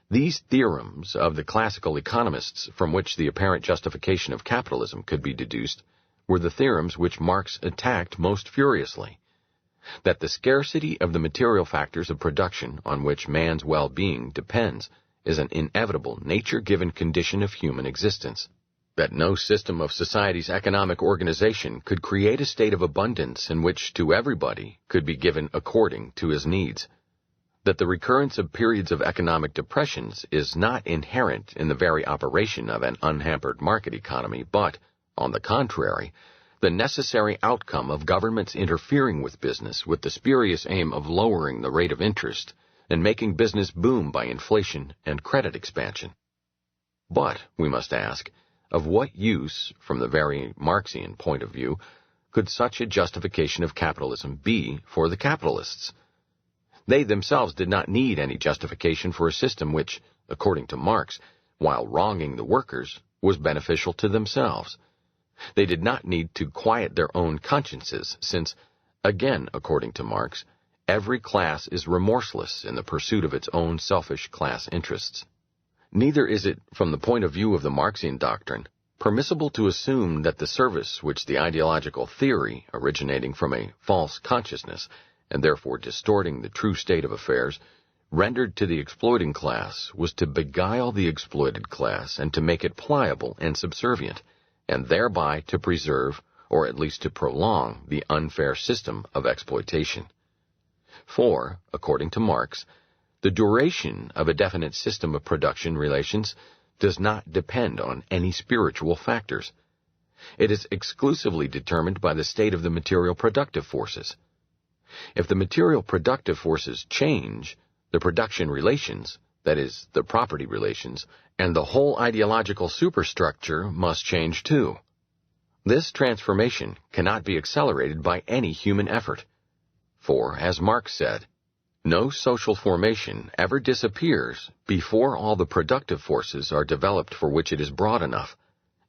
These theorems of the classical economists from which the apparent justification of capitalism could be deduced were the theorems which Marx attacked most furiously. That the scarcity of the material factors of production on which man's well-being depends is an inevitable nature-given condition of human existence. That no system of society's economic organization could create a state of abundance in which to everybody could be given according to his needs. That the recurrence of periods of economic depressions is not inherent in the very operation of an unhampered market economy, but, on the contrary, the necessary outcome of governments interfering with business with the spurious aim of lowering the rate of interest and making business boom by inflation and credit expansion. But, we must ask, of what use, from the very Marxian point of view, could such a justification of capitalism be for the capitalists? They themselves did not need any justification for a system which, according to Marx, while wronging the workers, was beneficial to themselves. They did not need to quiet their own consciences, since, again according to Marx, every class is remorseless in the pursuit of its own selfish class interests. Neither is it, from the point of view of the Marxian doctrine, permissible to assume that the service which the ideological theory, originating from a false consciousness, and therefore distorting the true state of affairs, rendered to the exploiting class was to beguile the exploited class and to make it pliable and subservient, and thereby to preserve, or at least to prolong, the unfair system of exploitation. For, according to Marx, the duration of a definite system of production relations does not depend on any spiritual factors. It is exclusively determined by the state of the material productive forces. If the material productive forces change, the production relations, that is, the property relations, and the whole ideological superstructure must change too. This transformation cannot be accelerated by any human effort. For, as Marx said, no social formation ever disappears before all the productive forces are developed for which it is broad enough,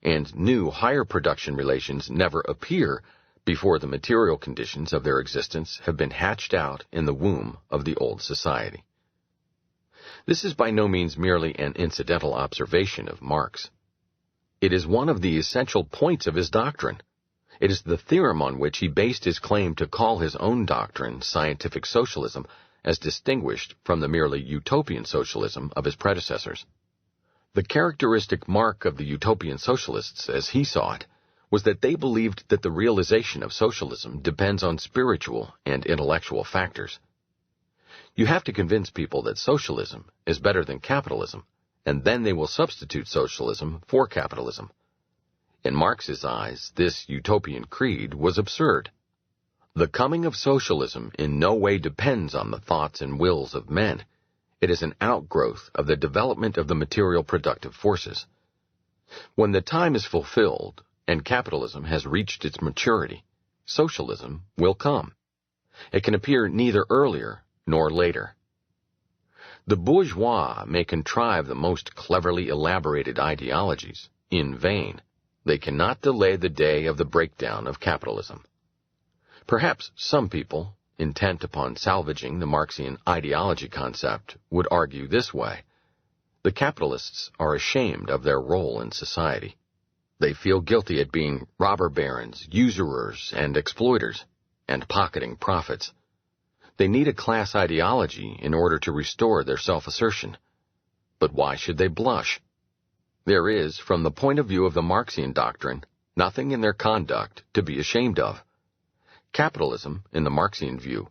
and new higher production relations never appear before the material conditions of their existence have been hatched out in the womb of the old society. This is by no means merely an incidental observation of Marx. It is one of the essential points of his doctrine. It is the theorem on which he based his claim to call his own doctrine scientific socialism, as distinguished from the merely utopian socialism of his predecessors. The characteristic mark of the utopian socialists, as he saw it, was that they believed that the realization of socialism depends on spiritual and intellectual factors. You have to convince people that socialism is better than capitalism, and then they will substitute socialism for capitalism. In Marx's eyes, this utopian creed was absurd. The coming of socialism in no way depends on the thoughts and wills of men. It is an outgrowth of the development of the material productive forces. When the time is fulfilled and capitalism has reached its maturity, socialism will come. It can appear neither earlier nor later. The bourgeois may contrive the most cleverly elaborated ideologies. In vain. They cannot delay the day of the breakdown of capitalism. Perhaps some people, intent upon salvaging the Marxian ideology concept, would argue this way. The capitalists are ashamed of their role in society. They feel guilty at being robber barons, usurers, and exploiters, and pocketing profits. They need a class ideology in order to restore their self-assertion. But why should they blush? There is, from the point of view of the Marxian doctrine, nothing in their conduct to be ashamed of. Capitalism, in the Marxian view,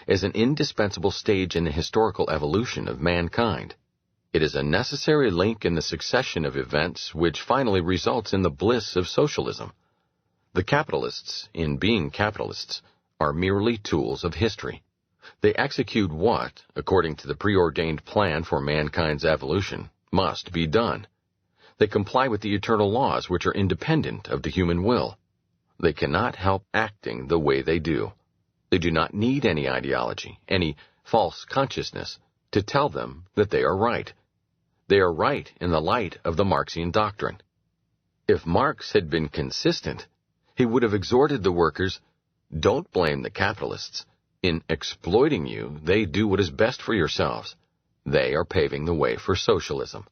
is an indispensable stage in the historical evolution of mankind. It is a necessary link in the succession of events which finally results in the bliss of socialism. The capitalists, in being capitalists, are merely tools of history. They execute what, according to the preordained plan for mankind's evolution, must be done. They comply with the eternal laws which are independent of the human will. They cannot help acting the way they do. They do not need any ideology, any false consciousness, to tell them that they are right. They are right in the light of the Marxian doctrine. If Marx had been consistent, he would have exhorted the workers, "Don't blame the capitalists. In exploiting you, they do what is best for yourselves. They are paving the way for socialism."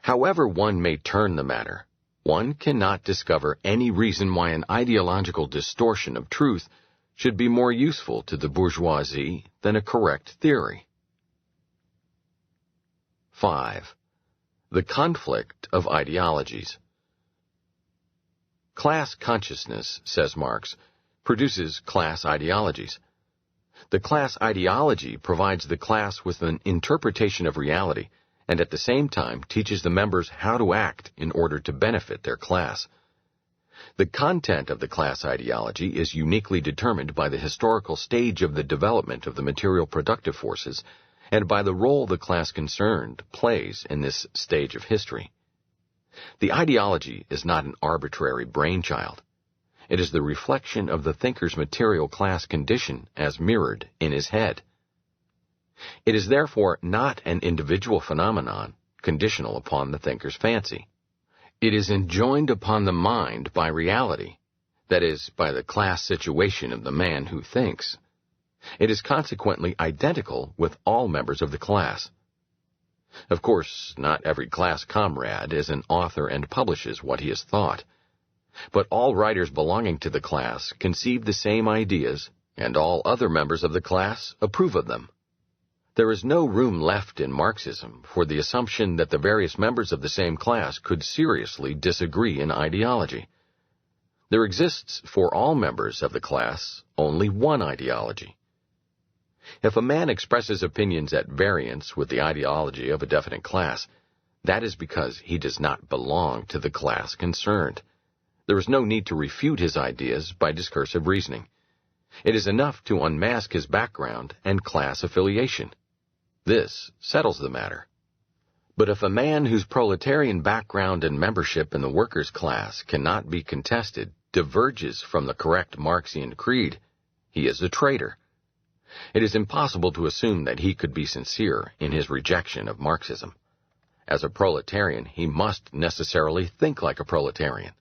However one may turn the matter, one cannot discover any reason why an ideological distortion of truth should be more useful to the bourgeoisie than a correct theory. 5. The conflict of ideologies. Class consciousness, says Marx, produces class ideologies. The class ideology provides the class with an interpretation of reality, and at the same time teaches the members how to act in order to benefit their class. The content of the class ideology is uniquely determined by the historical stage of the development of the material productive forces and by the role the class concerned plays in this stage of history. The ideology is not an arbitrary brainchild. It is the reflection of the thinker's material class condition as mirrored in his head. It is therefore not an individual phenomenon, conditional upon the thinker's fancy. It is enjoined upon the mind by reality, that is, by the class situation of the man who thinks. It is consequently identical with all members of the class. Of course, not every class comrade is an author and publishes what he has thought, but all writers belonging to the class conceive the same ideas, and all other members of the class approve of them. There is no room left in Marxism for the assumption that the various members of the same class could seriously disagree in ideology. There exists for all members of the class only one ideology. If a man expresses opinions at variance with the ideology of a definite class, that is because he does not belong to the class concerned. There is no need to refute his ideas by discursive reasoning. It is enough to unmask his background and class affiliation. This settles the matter. But if a man whose proletarian background and membership in the workers' class cannot be contested diverges from the correct Marxian creed, he is a traitor. It is impossible to assume that he could be sincere in his rejection of Marxism. As a proletarian, he must necessarily think like a proletarian.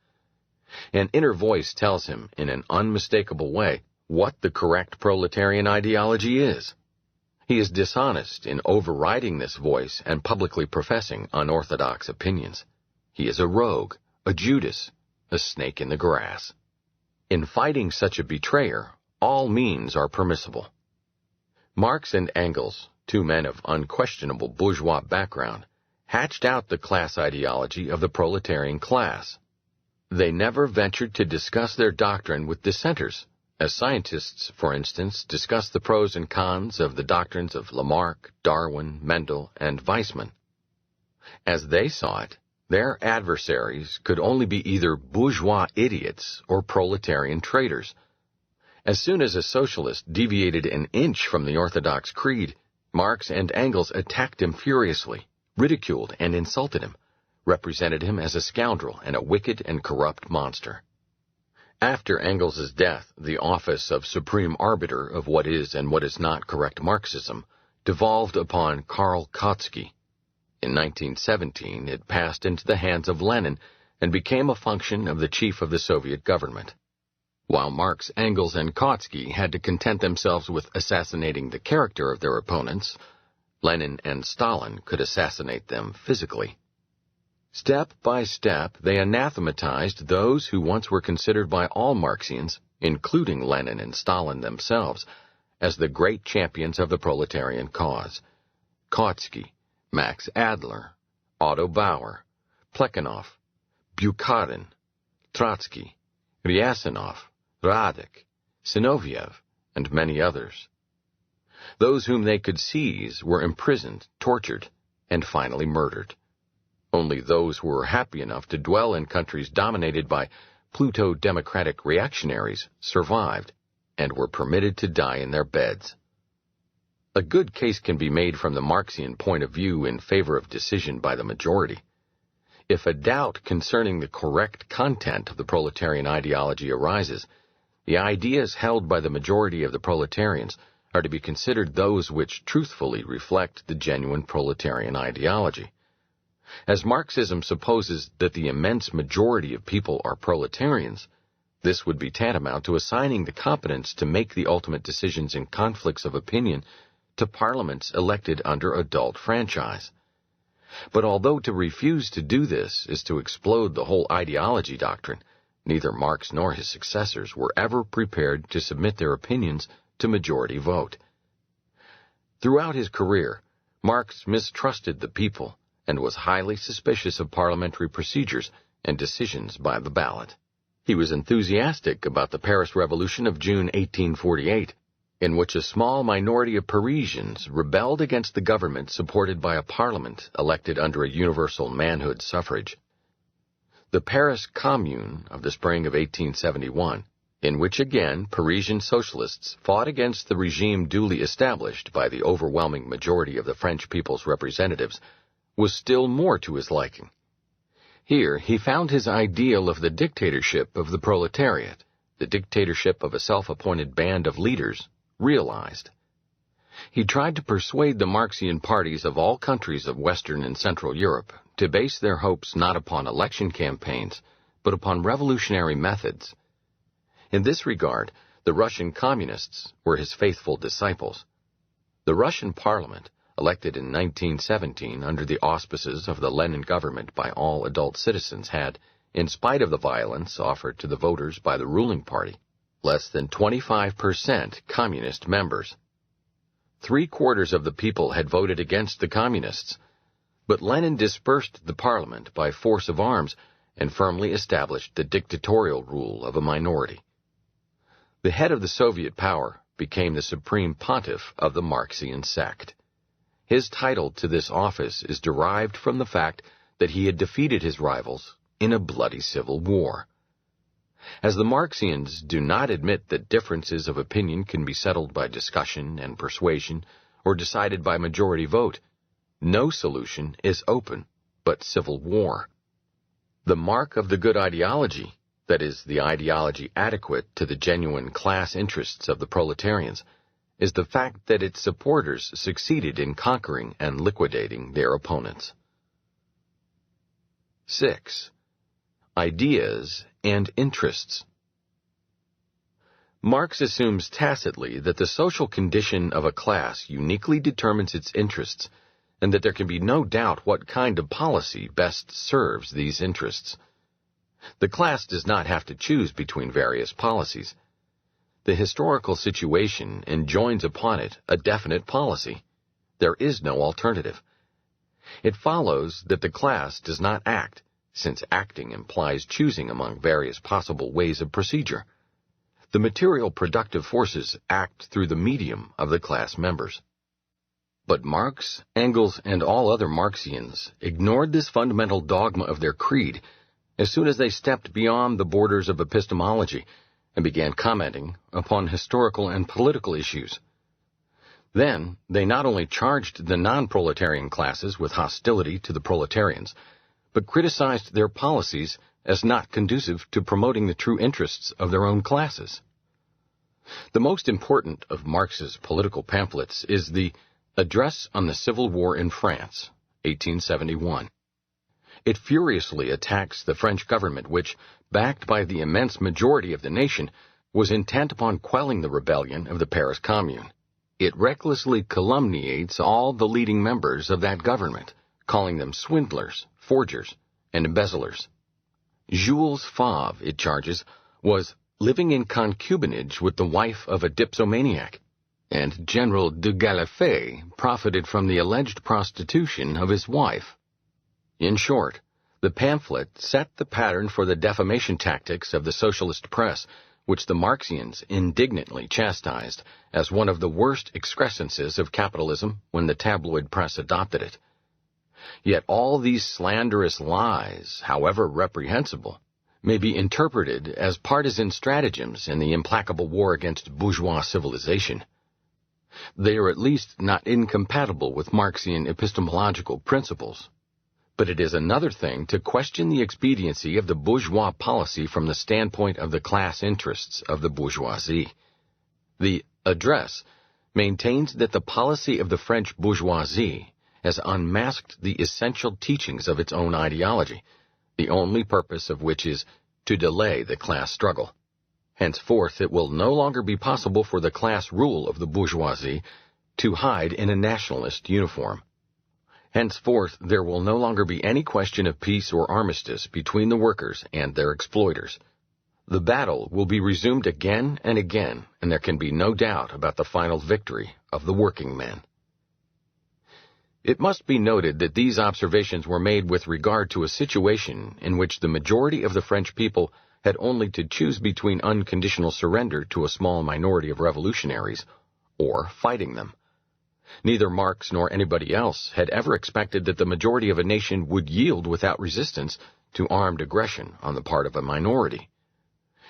An inner voice tells him in an unmistakable way what the correct proletarian ideology is. He is dishonest in overriding this voice and publicly professing unorthodox opinions. He is a rogue, a Judas, a snake in the grass. In fighting such a betrayer, all means are permissible. Marx and Engels, two men of unquestionable bourgeois background, hatched out the class ideology of the proletarian class. They never ventured to discuss their doctrine with dissenters, as scientists, for instance, discuss the pros and cons of the doctrines of Lamarck, Darwin, Mendel, and Weizmann. As they saw it, their adversaries could only be either bourgeois idiots or proletarian traitors. As soon as a socialist deviated an inch from the orthodox creed, Marx and Engels attacked him furiously, ridiculed and insulted him, represented him as a scoundrel and a wicked and corrupt monster. After Engels' death, the office of supreme arbiter of what is and what is not correct Marxism devolved upon Karl Kautsky. In 1917, it passed into the hands of Lenin and became a function of the chief of the Soviet government. While Marx, Engels, and Kautsky had to content themselves with assassinating the character of their opponents, Lenin and Stalin could assassinate them physically. Step by step, they anathematized those who once were considered by all Marxians, including Lenin and Stalin themselves, as the great champions of the proletarian cause. Kautsky, Max Adler, Otto Bauer, Plekhanov, Bukharin, Trotsky, Ryasanov, Radek, Zinoviev, and many others. Those whom they could seize were imprisoned, tortured, and finally murdered. Only those who were happy enough to dwell in countries dominated by Pluto-democratic reactionaries survived and were permitted to die in their beds. A good case can be made from the Marxian point of view in favor of decision by the majority. If a doubt concerning the correct content of the proletarian ideology arises, the ideas held by the majority of the proletarians are to be considered those which truthfully reflect the genuine proletarian ideology. As Marxism supposes that the immense majority of people are proletarians, this would be tantamount to assigning the competence to make the ultimate decisions in conflicts of opinion to parliaments elected under adult franchise. But although to refuse to do this is to explode the whole ideology doctrine, neither Marx nor his successors were ever prepared to submit their opinions to majority vote. Throughout his career, Marx mistrusted the people and was highly suspicious of parliamentary procedures and decisions by the ballot. He was enthusiastic about the Paris Revolution of June 1848, in which a small minority of Parisians rebelled against the government supported by a parliament elected under a universal manhood suffrage. The Paris Commune of the spring of 1871, in which again Parisian socialists fought against the regime duly established by the overwhelming majority of the French people's representatives, was still more to his liking. Here he found his ideal of the dictatorship of the proletariat, the dictatorship of a self-appointed band of leaders, realized. He tried to persuade the Marxian parties of all countries of Western and Central Europe to base their hopes not upon election campaigns, but upon revolutionary methods. In this regard, the Russian communists were his faithful disciples. The Russian parliament, elected in 1917 under the auspices of the Lenin government by all adult citizens, had, in spite of the violence offered to the voters by the ruling party, less than 25% communist members. 3/4 of the people had voted against the communists, but Lenin dispersed the parliament by force of arms and firmly established the dictatorial rule of a minority. The head of the Soviet power became the supreme pontiff of the Marxian sect. His title to this office is derived from the fact that he had defeated his rivals in a bloody civil war. As the Marxians do not admit that differences of opinion can be settled by discussion and persuasion or decided by majority vote, no solution is open but civil war. The mark of the good ideology, that is, the ideology adequate to the genuine class interests of the proletarians, is the fact that its supporters succeeded in conquering and liquidating their opponents. 6. Ideas and interests. Marx assumes tacitly that the social condition of a class uniquely determines its interests, and that there can be no doubt what kind of policy best serves these interests. The class does not have to choose between various policies. The historical situation enjoins upon it a definite policy. There is no alternative. It follows that the class does not act, since acting implies choosing among various possible ways of procedure. The material productive forces act through the medium of the class members. But Marx, Engels, and all other Marxians ignored this fundamental dogma of their creed as soon as they stepped beyond the borders of epistemology and began commenting upon historical and political issues. Then, they not only charged the non-proletarian classes with hostility to the proletarians, but criticized their policies as not conducive to promoting the true interests of their own classes. The most important of Marx's political pamphlets is the Address on the Civil War in France, 1871. It furiously attacks the French government which, backed by the immense majority of the nation, was intent upon quelling the rebellion of the Paris Commune. It recklessly calumniates all the leading members of that government, calling them swindlers, forgers, and embezzlers. Jules Favre, it charges, was living in concubinage with the wife of a dipsomaniac, and General de Galifet profited from the alleged prostitution of his wife. In short, the pamphlet set the pattern for the defamation tactics of the socialist press, which the Marxians indignantly chastised as one of the worst excrescences of capitalism when the tabloid press adopted it. Yet all these slanderous lies, however reprehensible, may be interpreted as partisan stratagems in the implacable war against bourgeois civilization. They are at least not incompatible with Marxian epistemological principles. But it is another thing to question the expediency of the bourgeois policy from the standpoint of the class interests of the bourgeoisie. The Address maintains that the policy of the French bourgeoisie has unmasked the essential teachings of its own ideology, the only purpose of which is to delay the class struggle. Henceforth, it will no longer be possible for the class rule of the bourgeoisie to hide in a nationalist uniform. Henceforth, there will no longer be any question of peace or armistice between the workers and their exploiters. The battle will be resumed again and again, and there can be no doubt about the final victory of the working men. It must be noted that these observations were made with regard to a situation in which the majority of the French people had only to choose between unconditional surrender to a small minority of revolutionaries or fighting them. Neither Marx nor anybody else had ever expected that the majority of a nation would yield without resistance to armed aggression on the part of a minority.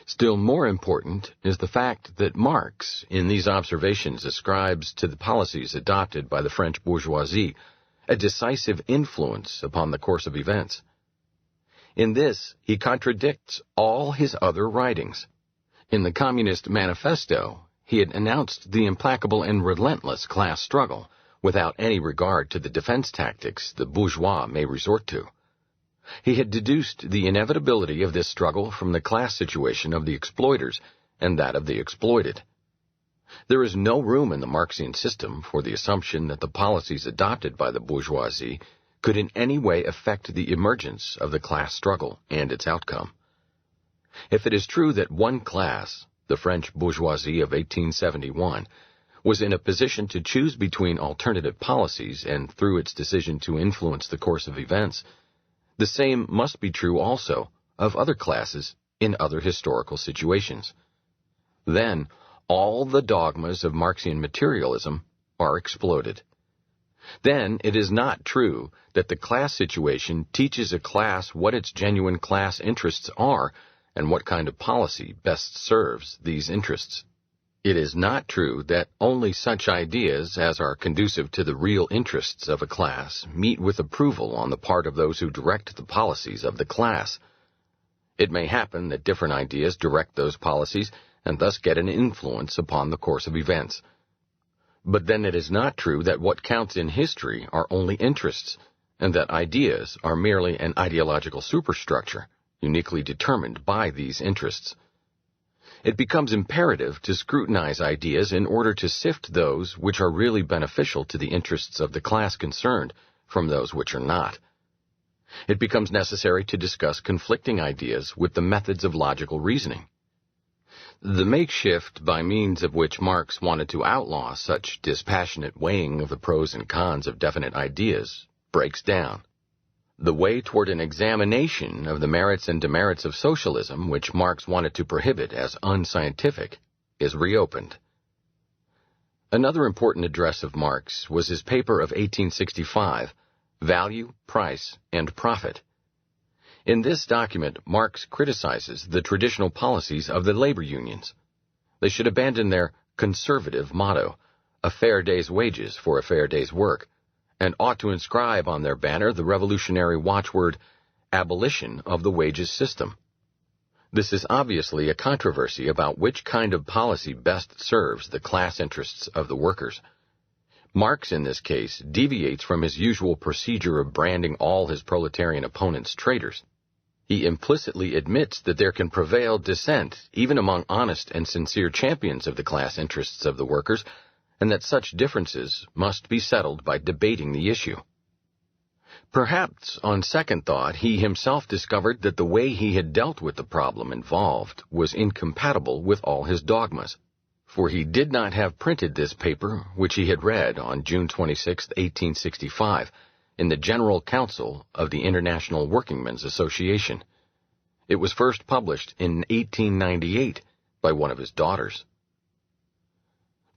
Still more important is the fact that Marx, in these observations, ascribes to the policies adopted by the French bourgeoisie a decisive influence upon the course of events. In this, he contradicts all his other writings. In the Communist Manifesto, he had announced the implacable and relentless class struggle without any regard to the defense tactics the bourgeois may resort to. He had deduced the inevitability of this struggle from the class situation of the exploiters and that of the exploited. There is no room in the Marxian system for the assumption that the policies adopted by the bourgeoisie could in any way affect the emergence of the class struggle and its outcome. If it is true that one class, the French bourgeoisie of 1871, was in a position to choose between alternative policies and through its decision to influence the course of events, the same must be true also of other classes in other historical situations. Then, all the dogmas of Marxian materialism are exploded. Then it is not true that the class situation teaches a class what its genuine class interests are and what kind of policy best serves these interests. It is not true that only such ideas as are conducive to the real interests of a class meet with approval on the part of those who direct the policies of the class. It may happen that different ideas direct those policies and thus get an influence upon the course of events. But then it is not true that what counts in history are only interests, and that ideas are merely an ideological superstructure, uniquely determined by these interests. It becomes imperative to scrutinize ideas in order to sift those which are really beneficial to the interests of the class concerned from those which are not. It becomes necessary to discuss conflicting ideas with the methods of logical reasoning. The makeshift by means of which Marx wanted to outlaw such dispassionate weighing of the pros and cons of definite ideas breaks down. The way toward an examination of the merits and demerits of socialism, which Marx wanted to prohibit as unscientific, is reopened. Another important address of Marx was his paper of 1865, Value, Price, and Profit. In this document, Marx criticizes the traditional policies of the labor unions. They should abandon their conservative motto, a fair day's wages for a fair day's work, and ought to inscribe on their banner the revolutionary watchword, abolition of the wages system. This is obviously a controversy about which kind of policy best serves the class interests of the workers. Marx, in this case, deviates from his usual procedure of branding all his proletarian opponents traitors. He implicitly admits that there can prevail dissent even among honest and sincere champions of the class interests of the workers, and that such differences must be settled by debating the issue. Perhaps, on second thought, he himself discovered that the way he had dealt with the problem involved was incompatible with all his dogmas, for he did not have printed this paper, which he had read on June 26, 1865, in the General Council of the International Workingmen's Association. It was first published in 1898 by one of his daughters.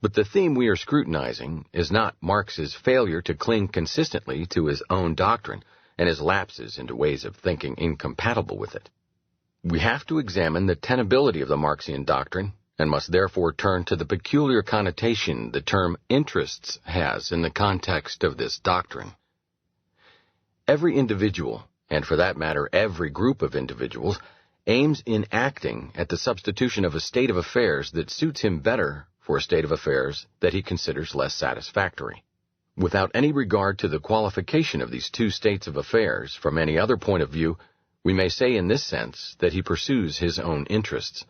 But the theme we are scrutinizing is not Marx's failure to cling consistently to his own doctrine and his lapses into ways of thinking incompatible with it. We have to examine the tenability of the Marxian doctrine and must therefore turn to the peculiar connotation the term interests has in the context of this doctrine. Every individual, and for that matter every group of individuals, aims in acting at the substitution of a state of affairs that suits him better for a state of affairs that he considers less satisfactory. Without any regard to the qualification of these two states of affairs from any other point of view, we may say in this sense that he pursues his own interests.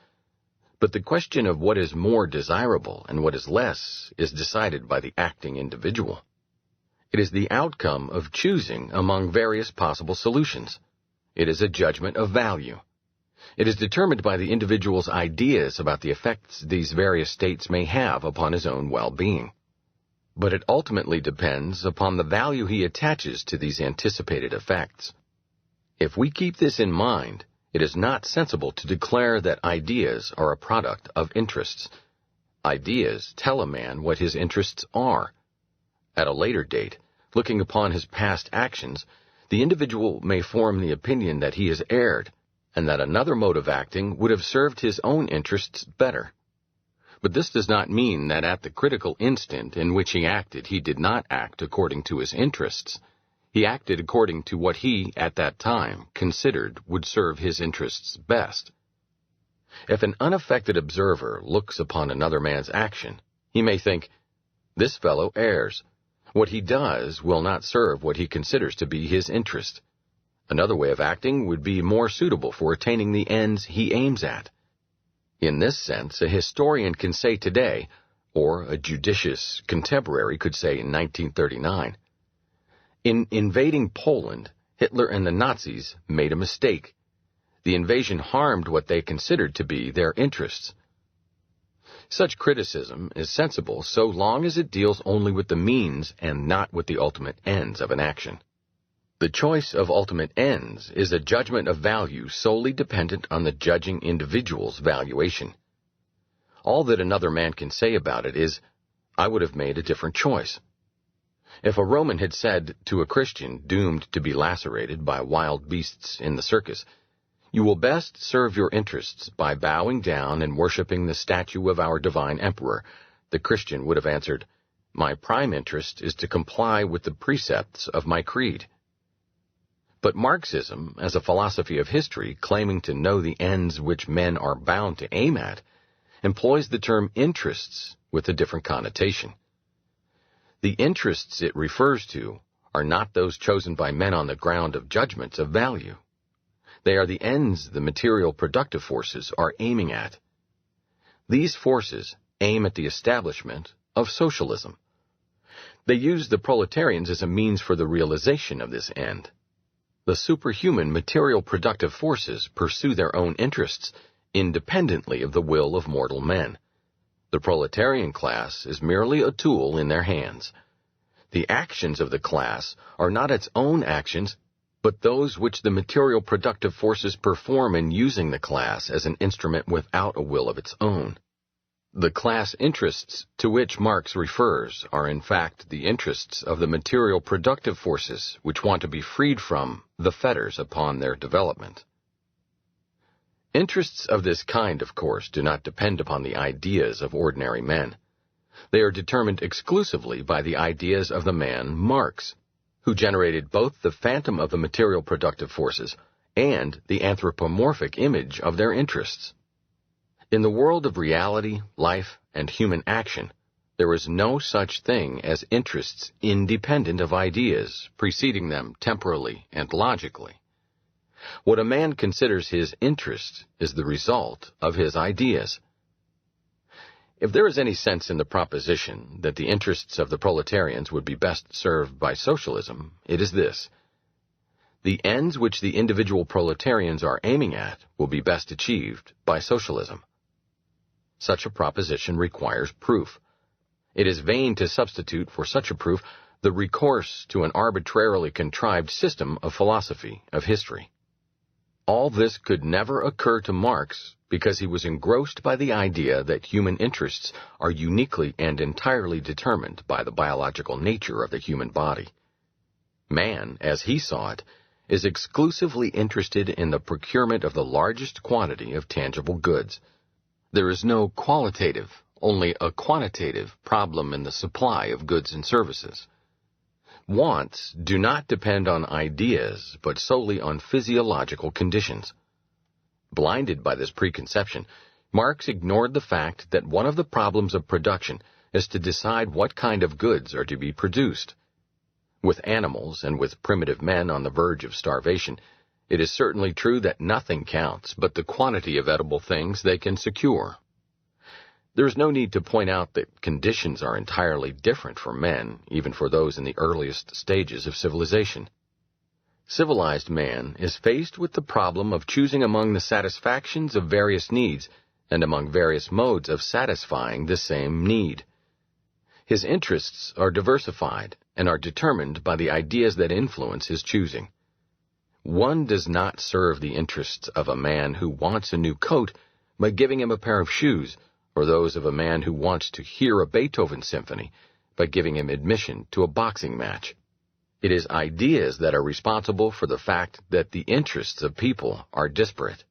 But the question of what is more desirable and what is less is decided by the acting individual. It is the outcome of choosing among various possible solutions. It is a judgment of value. It is determined by the individual's ideas about the effects these various states may have upon his own well-being. But it ultimately depends upon the value he attaches to these anticipated effects. If we keep this in mind, it is not sensible to declare that ideas are a product of interests. Ideas tell a man what his interests are. At a later date, looking upon his past actions, the individual may form the opinion that he has erred, and that another mode of acting would have served his own interests better. But this does not mean that at the critical instant in which he acted he did not act according to his interests. He acted according to what he, at that time, considered would serve his interests best. If an unaffected observer looks upon another man's action, he may think, "This fellow errs. What he does will not serve what he considers to be his interest. Another way of acting would be more suitable for attaining the ends he aims at." In this sense, a historian can say today, or a judicious contemporary could say in 1939, "In invading Poland, Hitler and the Nazis made a mistake. The invasion harmed what they considered to be their interests." Such criticism is sensible so long as it deals only with the means and not with the ultimate ends of an action. The choice of ultimate ends is a judgment of value solely dependent on the judging individual's valuation. All that another man can say about it is, "I would have made a different choice." If a Roman had said to a Christian doomed to be lacerated by wild beasts in the circus, "You will best serve your interests by bowing down and worshiping the statue of our divine emperor," the Christian would have answered, "My prime interest is to comply with the precepts of my creed." But Marxism, as a philosophy of history claiming to know the ends which men are bound to aim at, employs the term interests with a different connotation. The interests it refers to are not those chosen by men on the ground of judgments of value. They are the ends the material productive forces are aiming at. These forces aim at the establishment of socialism. They use the proletarians as a means for the realization of this end. The superhuman material productive forces pursue their own interests independently of the will of mortal men. The proletarian class is merely a tool in their hands. The actions of the class are not its own actions, but those which the material productive forces perform in using the class as an instrument without a will of its own. The class interests to which Marx refers are in fact the interests of the material productive forces which want to be freed from the fetters upon their development. Interests of this kind, of course, do not depend upon the ideas of ordinary men. They are determined exclusively by the ideas of the man Marx, who generated both the phantom of the material productive forces and the anthropomorphic image of their interests. In the world of reality, life, and human action, there is no such thing as interests independent of ideas preceding them temporally and logically. What a man considers his interest is the result of his ideas. If there is any sense in the proposition that the interests of the proletarians would be best served by socialism, it is this: the ends which the individual proletarians are aiming at will be best achieved by socialism. Such a proposition requires proof. It is vain to substitute for such a proof the recourse to an arbitrarily contrived system of philosophy, of history. All this could never occur to Marx because he was engrossed by the idea that human interests are uniquely and entirely determined by the biological nature of the human body. Man, as he saw it, is exclusively interested in the procurement of the largest quantity of tangible goods. There is no qualitative, only a quantitative problem in the supply of goods and services. Wants do not depend on ideas, but solely on physiological conditions. Blinded by this preconception, Marx ignored the fact that one of the problems of production is to decide what kind of goods are to be produced. With animals and with primitive men on the verge of starvation, it is certainly true that nothing counts but the quantity of edible things they can secure. There is no need to point out that conditions are entirely different for men, even for those in the earliest stages of civilization. Civilized man is faced with the problem of choosing among the satisfactions of various needs and among various modes of satisfying the same need. His interests are diversified and are determined by the ideas that influence his choosing. One does not serve the interests of a man who wants a new coat by giving him a pair of shoes, or those of a man who wants to hear a Beethoven symphony by giving him admission to a boxing match. It is ideas that are responsible for the fact that the interests of people are disparate.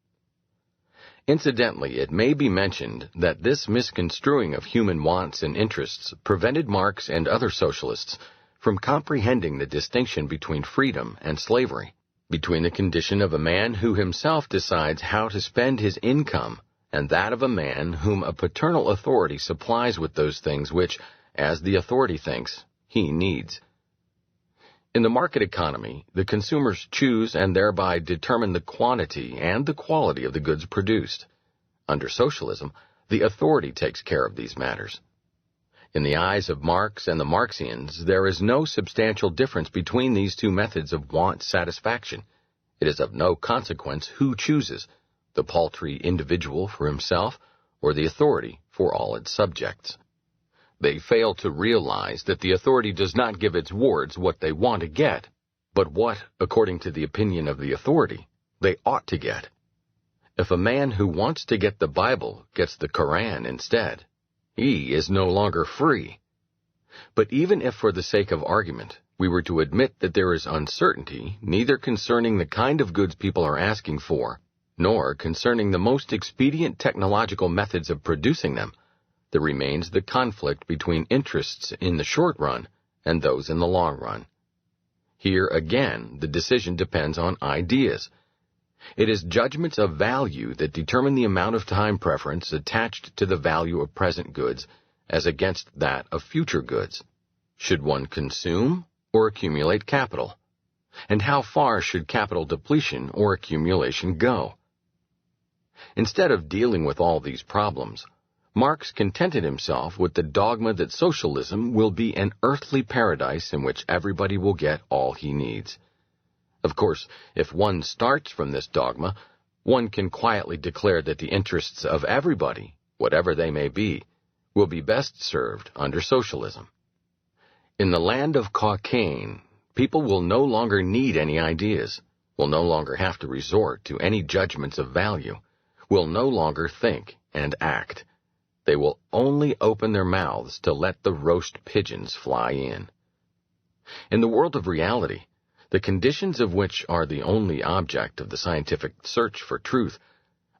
Incidentally, it may be mentioned that this misconstruing of human wants and interests prevented Marx and other socialists from comprehending the distinction between freedom and slavery, between the condition of a man who himself decides how to spend his income and that of a man whom a paternal authority supplies with those things which, as the authority thinks, he needs. In the market economy, the consumers choose and thereby determine the quantity and the quality of the goods produced. Under socialism, the authority takes care of these matters. In the eyes of Marx and the Marxians, there is no substantial difference between these two methods of want satisfaction. It is of no consequence who chooses, the paltry individual for himself or the authority for all its subjects. They fail to realize that the authority does not give its wards what they want to get, but what, according to the opinion of the authority, they ought to get. If a man who wants to get the Bible gets the Koran instead, he is no longer free. But even if for the sake of argument we were to admit that there is uncertainty neither concerning the kind of goods people are asking for, nor concerning the most expedient technological methods of producing them, there remains the conflict between interests in the short run and those in the long run. Here again the decision depends on ideas. It is judgments of value that determine the amount of time preference attached to the value of present goods as against that of future goods. Should one consume or accumulate capital? And how far should capital depletion or accumulation go? Instead of dealing with all these problems, Marx contented himself with the dogma that socialism will be an earthly paradise in which everybody will get all he needs. Of course, if one starts from this dogma, one can quietly declare that the interests of everybody, whatever they may be, will be best served under socialism. In the land of Cockaigne, people will no longer need any ideas, will no longer have to resort to any judgments of value, will no longer think and act. They will only open their mouths to let the roast pigeons fly in. In the world of reality, the conditions of which are the only object of the scientific search for truth,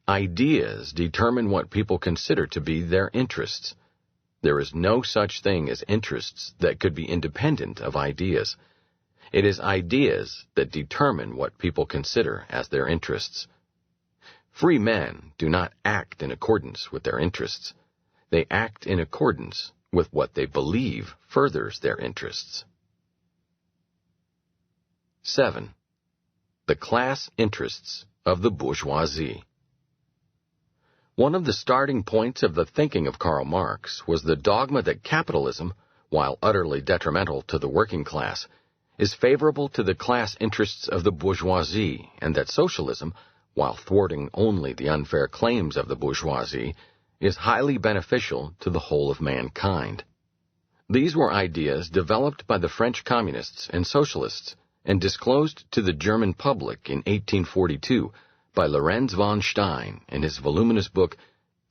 ideas determine what people consider to be their interests. There is no such thing as interests that could be independent of ideas. It is ideas that determine what people consider as their interests. Free men do not act in accordance with their interests. They act in accordance with what they believe furthers their interests. 7. The class interests of the bourgeoisie. One of the starting points of the thinking of Karl Marx was the dogma that capitalism, while utterly detrimental to the working class, is favorable to the class interests of the bourgeoisie, and that socialism, while thwarting only the unfair claims of the bourgeoisie, is highly beneficial to the whole of mankind. These were ideas developed by the French communists and socialists and disclosed to the German public in 1842 by Lorenz von Stein in his voluminous book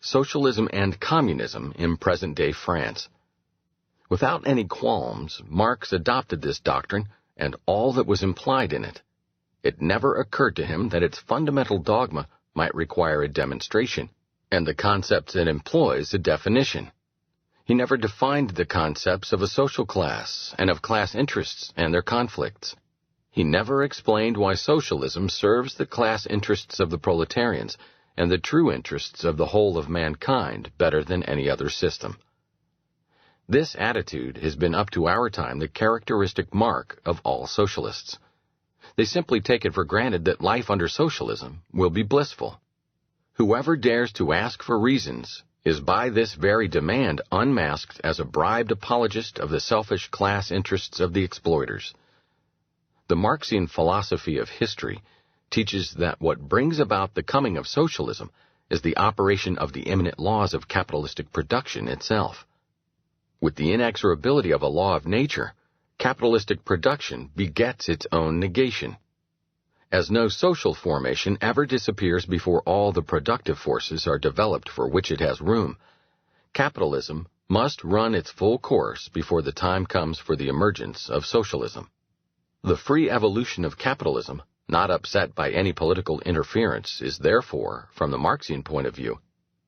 Socialism and Communism in Present-Day France. Without any qualms, Marx adopted this doctrine and all that was implied in it. It never occurred to him that its fundamental dogma might require a demonstration, and the concepts it employs a definition. He never defined the concepts of a social class and of class interests and their conflicts. He never explained why socialism serves the class interests of the proletarians and the true interests of the whole of mankind better than any other system. This attitude has been up to our time the characteristic mark of all socialists. They simply take it for granted that life under socialism will be blissful. Whoever dares to ask for reasons is by this very demand unmasked as a bribed apologist of the selfish class interests of the exploiters. The Marxian philosophy of history teaches that what brings about the coming of socialism is the operation of the immanent laws of capitalistic production itself. With the inexorability of a law of nature, capitalistic production begets its own negation. As no social formation ever disappears before all the productive forces are developed for which it has room, capitalism must run its full course before the time comes for the emergence of socialism. The free evolution of capitalism, not upset by any political interference, is therefore, from the Marxian point of view,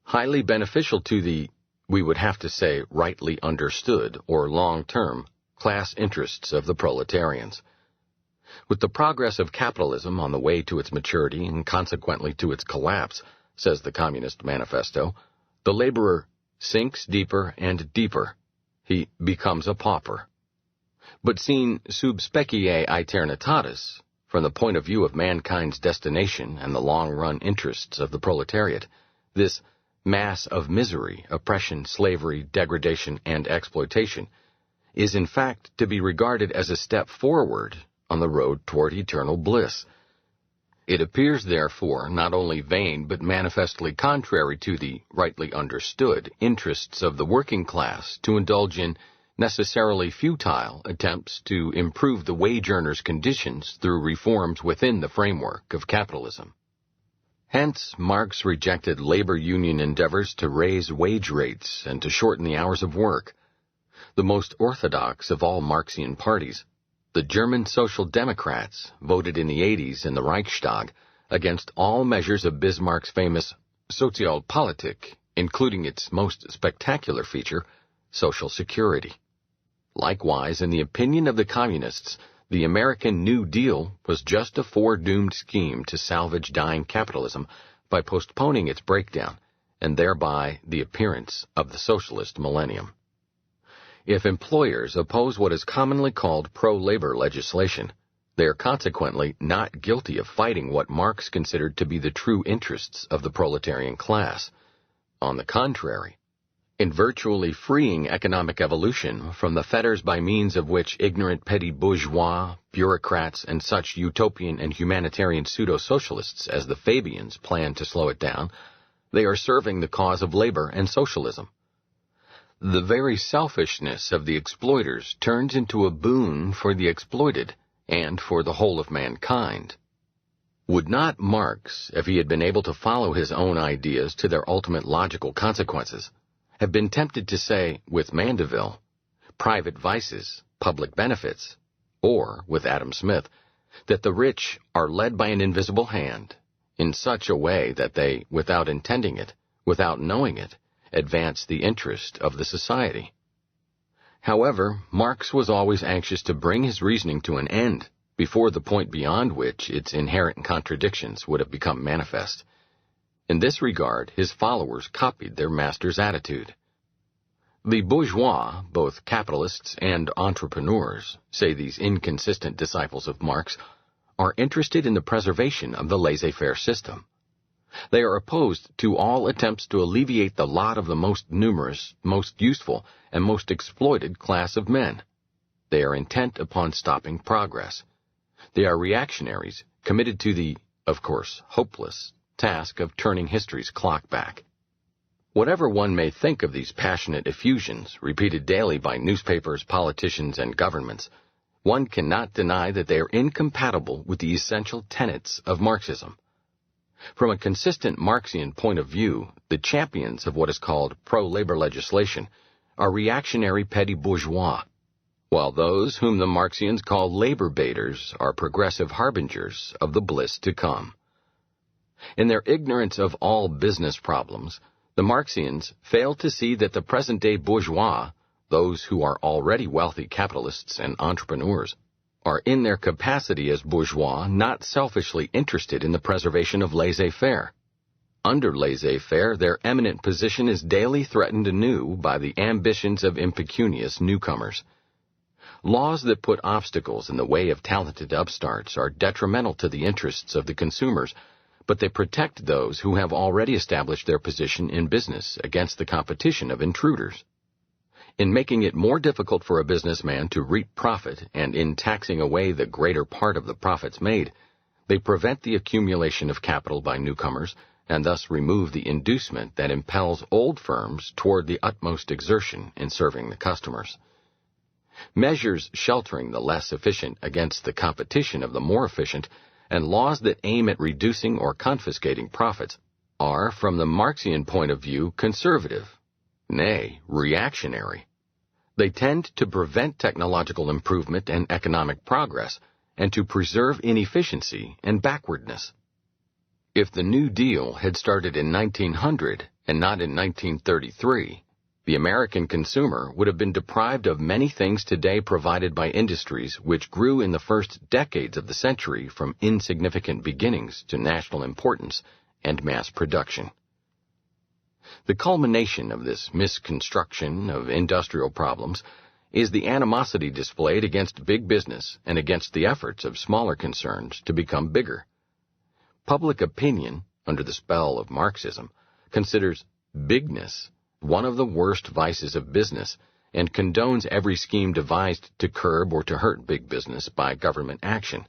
highly beneficial to the, we would have to say, rightly understood or long-term class interests of the proletarians. With the progress of capitalism on the way to its maturity and consequently to its collapse, says the Communist Manifesto, the laborer sinks deeper and deeper. He becomes a pauper. But seen sub specie aeternitatis, from the point of view of mankind's destination and the long-run interests of the proletariat, this mass of misery, oppression, slavery, degradation, and exploitation is in fact to be regarded as a step forward on the road toward eternal bliss. It appears, therefore, not only vain but manifestly contrary to the rightly understood interests of the working class to indulge in necessarily futile attempts to improve the wage earner's conditions through reforms within the framework of capitalism. Hence, Marx rejected labor union endeavors to raise wage rates and to shorten the hours of work. The most orthodox of all Marxian parties, the German Social Democrats, voted in the 80s in the Reichstag against all measures of Bismarck's famous Sozialpolitik, including its most spectacular feature, Social Security. Likewise, in the opinion of the Communists, the American New Deal was just a foredoomed scheme to salvage dying capitalism by postponing its breakdown, and thereby the appearance of the socialist millennium. If employers oppose what is commonly called pro-labor legislation, they are consequently not guilty of fighting what Marx considered to be the true interests of the proletarian class. On the contrary, in virtually freeing economic evolution from the fetters by means of which ignorant petty bourgeois, bureaucrats, and such utopian and humanitarian pseudo-socialists as the Fabians plan to slow it down, they are serving the cause of labor and socialism. The very selfishness of the exploiters turns into a boon for the exploited and for the whole of mankind. Would not Marx, if he had been able to follow his own ideas to their ultimate logical consequences, have been tempted to say, with Mandeville, private vices, public benefits, or, with Adam Smith, that the rich are led by an invisible hand, in such a way that they, without intending it, without knowing it, advance the interest of the society? However, Marx was always anxious to bring his reasoning to an end before the point beyond which its inherent contradictions would have become manifest. In this regard, his followers copied their master's attitude. The bourgeois, both capitalists and entrepreneurs, say these inconsistent disciples of Marx, are interested in the preservation of the laissez-faire system. They are opposed to all attempts to alleviate the lot of the most numerous, most useful, and most exploited class of men. They are intent upon stopping progress. They are reactionaries, committed to the, of course, hopeless task of turning history's clock back. Whatever one may think of these passionate effusions, repeated daily by newspapers, politicians, and governments, one cannot deny that they are incompatible with the essential tenets of Marxism. From a consistent Marxian point of view, the champions of what is called pro-labor legislation are reactionary petty bourgeois, while those whom the Marxians call labor baiters are progressive harbingers of the bliss to come. In their ignorance of all business problems, the Marxians fail to see that the present-day bourgeois, those who are already wealthy capitalists and entrepreneurs, are in their capacity as bourgeois not selfishly interested in the preservation of laissez-faire. Under laissez-faire, their eminent position is daily threatened anew by the ambitions of impecunious newcomers. Laws that put obstacles in the way of talented upstarts are detrimental to the interests of the consumers, but they protect those who have already established their position in business against the competition of intruders. In making it more difficult for a businessman to reap profit and in taxing away the greater part of the profits made, they prevent the accumulation of capital by newcomers and thus remove the inducement that impels old firms toward the utmost exertion in serving the customers. Measures sheltering the less efficient against the competition of the more efficient and laws that aim at reducing or confiscating profits are, from the Marxian point of view, conservative, nay, reactionary. They tend to prevent technological improvement and economic progress, and to preserve inefficiency and backwardness. If the New Deal had started in 1900 and not in 1933, the American consumer would have been deprived of many things today provided by industries which grew in the first decades of the century from insignificant beginnings to national importance and mass production. The culmination of this misconstruction of industrial problems is the animosity displayed against big business and against the efforts of smaller concerns to become bigger. Public opinion, under the spell of Marxism, considers bigness one of the worst vices of business and condones every scheme devised to curb or to hurt big business by government action.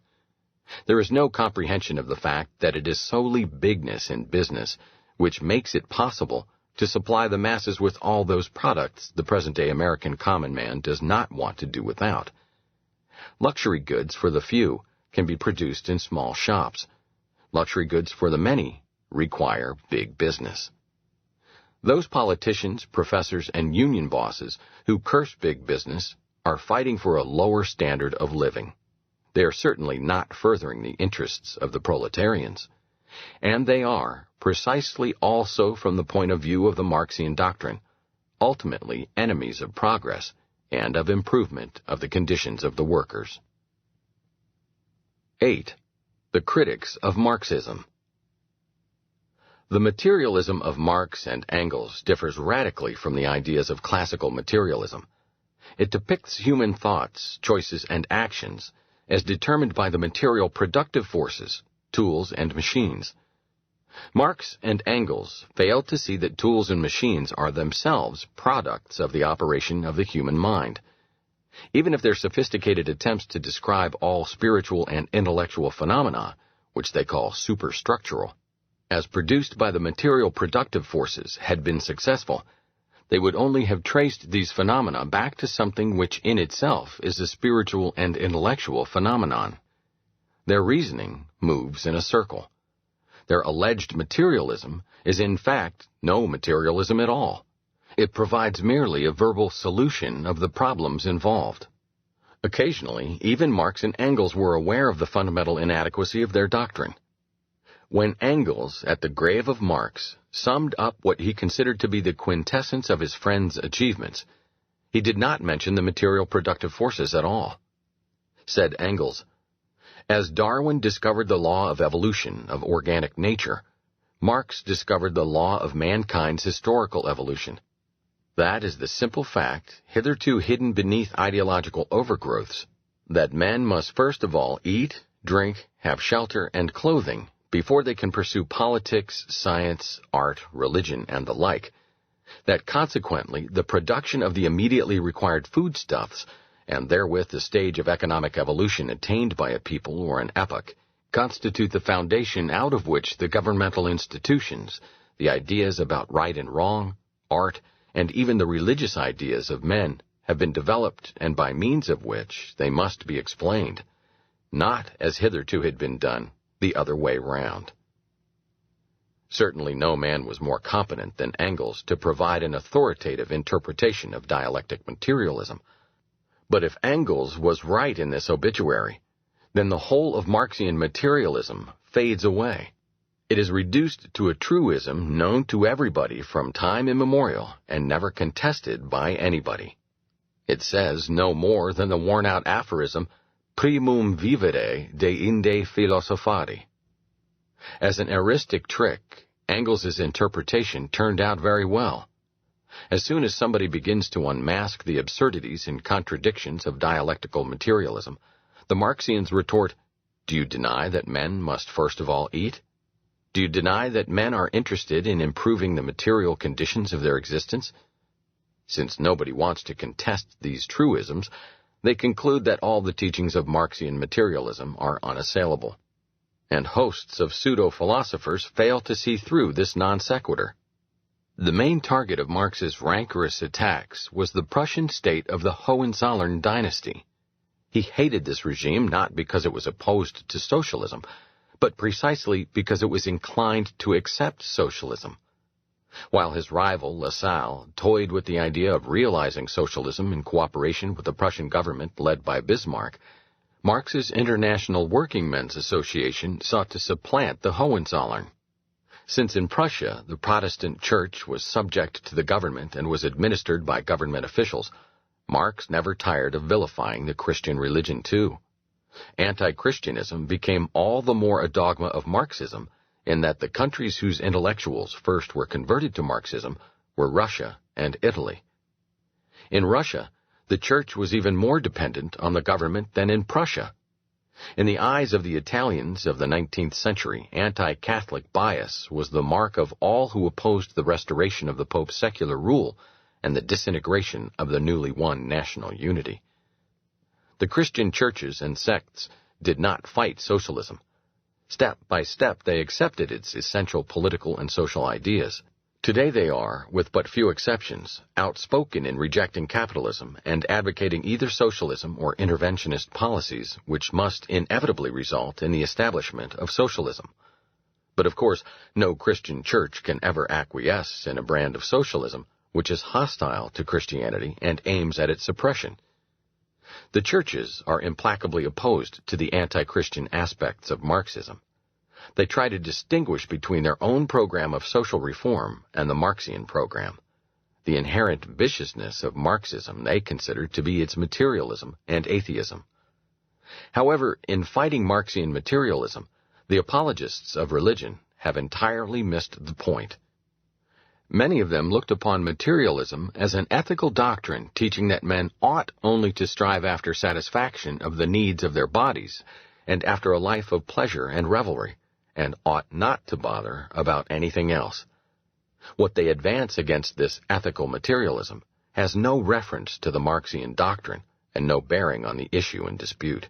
There is no comprehension of the fact that it is solely bigness in business which makes it possible to supply the masses with all those products the present-day American common man does not want to do without. Luxury goods for the few can be produced in small shops. Luxury goods for the many require big business. Those politicians, professors, and union bosses who curse big business are fighting for a lower standard of living. They are certainly not furthering the interests of the proletarians. And they are, precisely also from the point of view of the Marxian doctrine, ultimately enemies of progress and of improvement of the conditions of the workers. 8. The critics of Marxism. The materialism of Marx and Engels differs radically from the ideas of classical materialism. It depicts human thoughts, choices, and actions as determined by the material productive forces, tools, and machines. Marx and Engels failed to see that tools and machines are themselves products of the operation of the human mind. Even if their sophisticated attempts to describe all spiritual and intellectual phenomena, which they call superstructural, as produced by the material productive forces had been successful, they would only have traced these phenomena back to something which in itself is a spiritual and intellectual phenomenon. Their reasoning moves in a circle. Their alleged materialism is in fact no materialism at all. It provides merely a verbal solution of the problems involved. Occasionally, even Marx and Engels were aware of the fundamental inadequacy of their doctrine. When Engels, at the grave of Marx, summed up what he considered to be the quintessence of his friend's achievements, he did not mention the material productive forces at all. Said Engels, "As Darwin discovered the law of evolution of organic nature, Marx discovered the law of mankind's historical evolution. That is the simple fact, hitherto hidden beneath ideological overgrowths, that men must first of all eat, drink, have shelter, and clothing before they can pursue politics, science, art, religion, and the like, that consequently the production of the immediately required foodstuffs, and therewith the stage of economic evolution attained by a people or an epoch, constitute the foundation out of which the governmental institutions, the ideas about right and wrong, art, and even the religious ideas of men have been developed, and by means of which they must be explained, not, as hitherto had been done, the other way round." Certainly no man was more competent than Engels to provide an authoritative interpretation of dialectic materialism. But if Engels was right in this obituary, then the whole of Marxian materialism fades away. It is reduced to a truism known to everybody from time immemorial and never contested by anybody. It says no more than the worn-out aphorism, primum vivere de inde philosophari. As an heuristic trick, Engels's interpretation turned out very well. As soon as somebody begins to unmask the absurdities and contradictions of dialectical materialism, the Marxians retort, "Do you deny that men must first of all eat? Do you deny that men are interested in improving the material conditions of their existence?" Since nobody wants to contest these truisms, they conclude that all the teachings of Marxian materialism are unassailable. And hosts of pseudo-philosophers fail to see through this non sequitur. The main target of Marx's rancorous attacks was the Prussian state of the Hohenzollern dynasty. He hated this regime not because it was opposed to socialism, but precisely because it was inclined to accept socialism. While his rival, Lassalle, toyed with the idea of realizing socialism in cooperation with the Prussian government led by Bismarck, Marx's International Working Men's Association sought to supplant the Hohenzollern. Since in Prussia the Protestant Church was subject to the government and was administered by government officials, Marx never tired of vilifying the Christian religion too. Anti-Christianism became all the more a dogma of Marxism in that the countries whose intellectuals first were converted to Marxism were Russia and Italy. In Russia, the church was even more dependent on the government than in Prussia. In the eyes of the Italians of the 19th century, anti-Catholic bias was the mark of all who opposed the restoration of the Pope's secular rule and the disintegration of the newly won national unity. The Christian churches and sects did not fight socialism. Step by step, they accepted its essential political and social ideas. Today they are, with but few exceptions, outspoken in rejecting capitalism and advocating either socialism or interventionist policies which must inevitably result in the establishment of socialism. But of course, no Christian church can ever acquiesce in a brand of socialism which is hostile to Christianity and aims at its suppression. The churches are implacably opposed to the anti-Christian aspects of Marxism. They try to distinguish between their own program of social reform and the Marxian program. The inherent viciousness of Marxism they consider to be its materialism and atheism. However, in fighting Marxian materialism, the apologists of religion have entirely missed the point. Many of them looked upon materialism as an ethical doctrine teaching that men ought only to strive after satisfaction of the needs of their bodies and after a life of pleasure and revelry, and ought not to bother about anything else. What they advance against this ethical materialism has no reference to the Marxian doctrine and no bearing on the issue in dispute.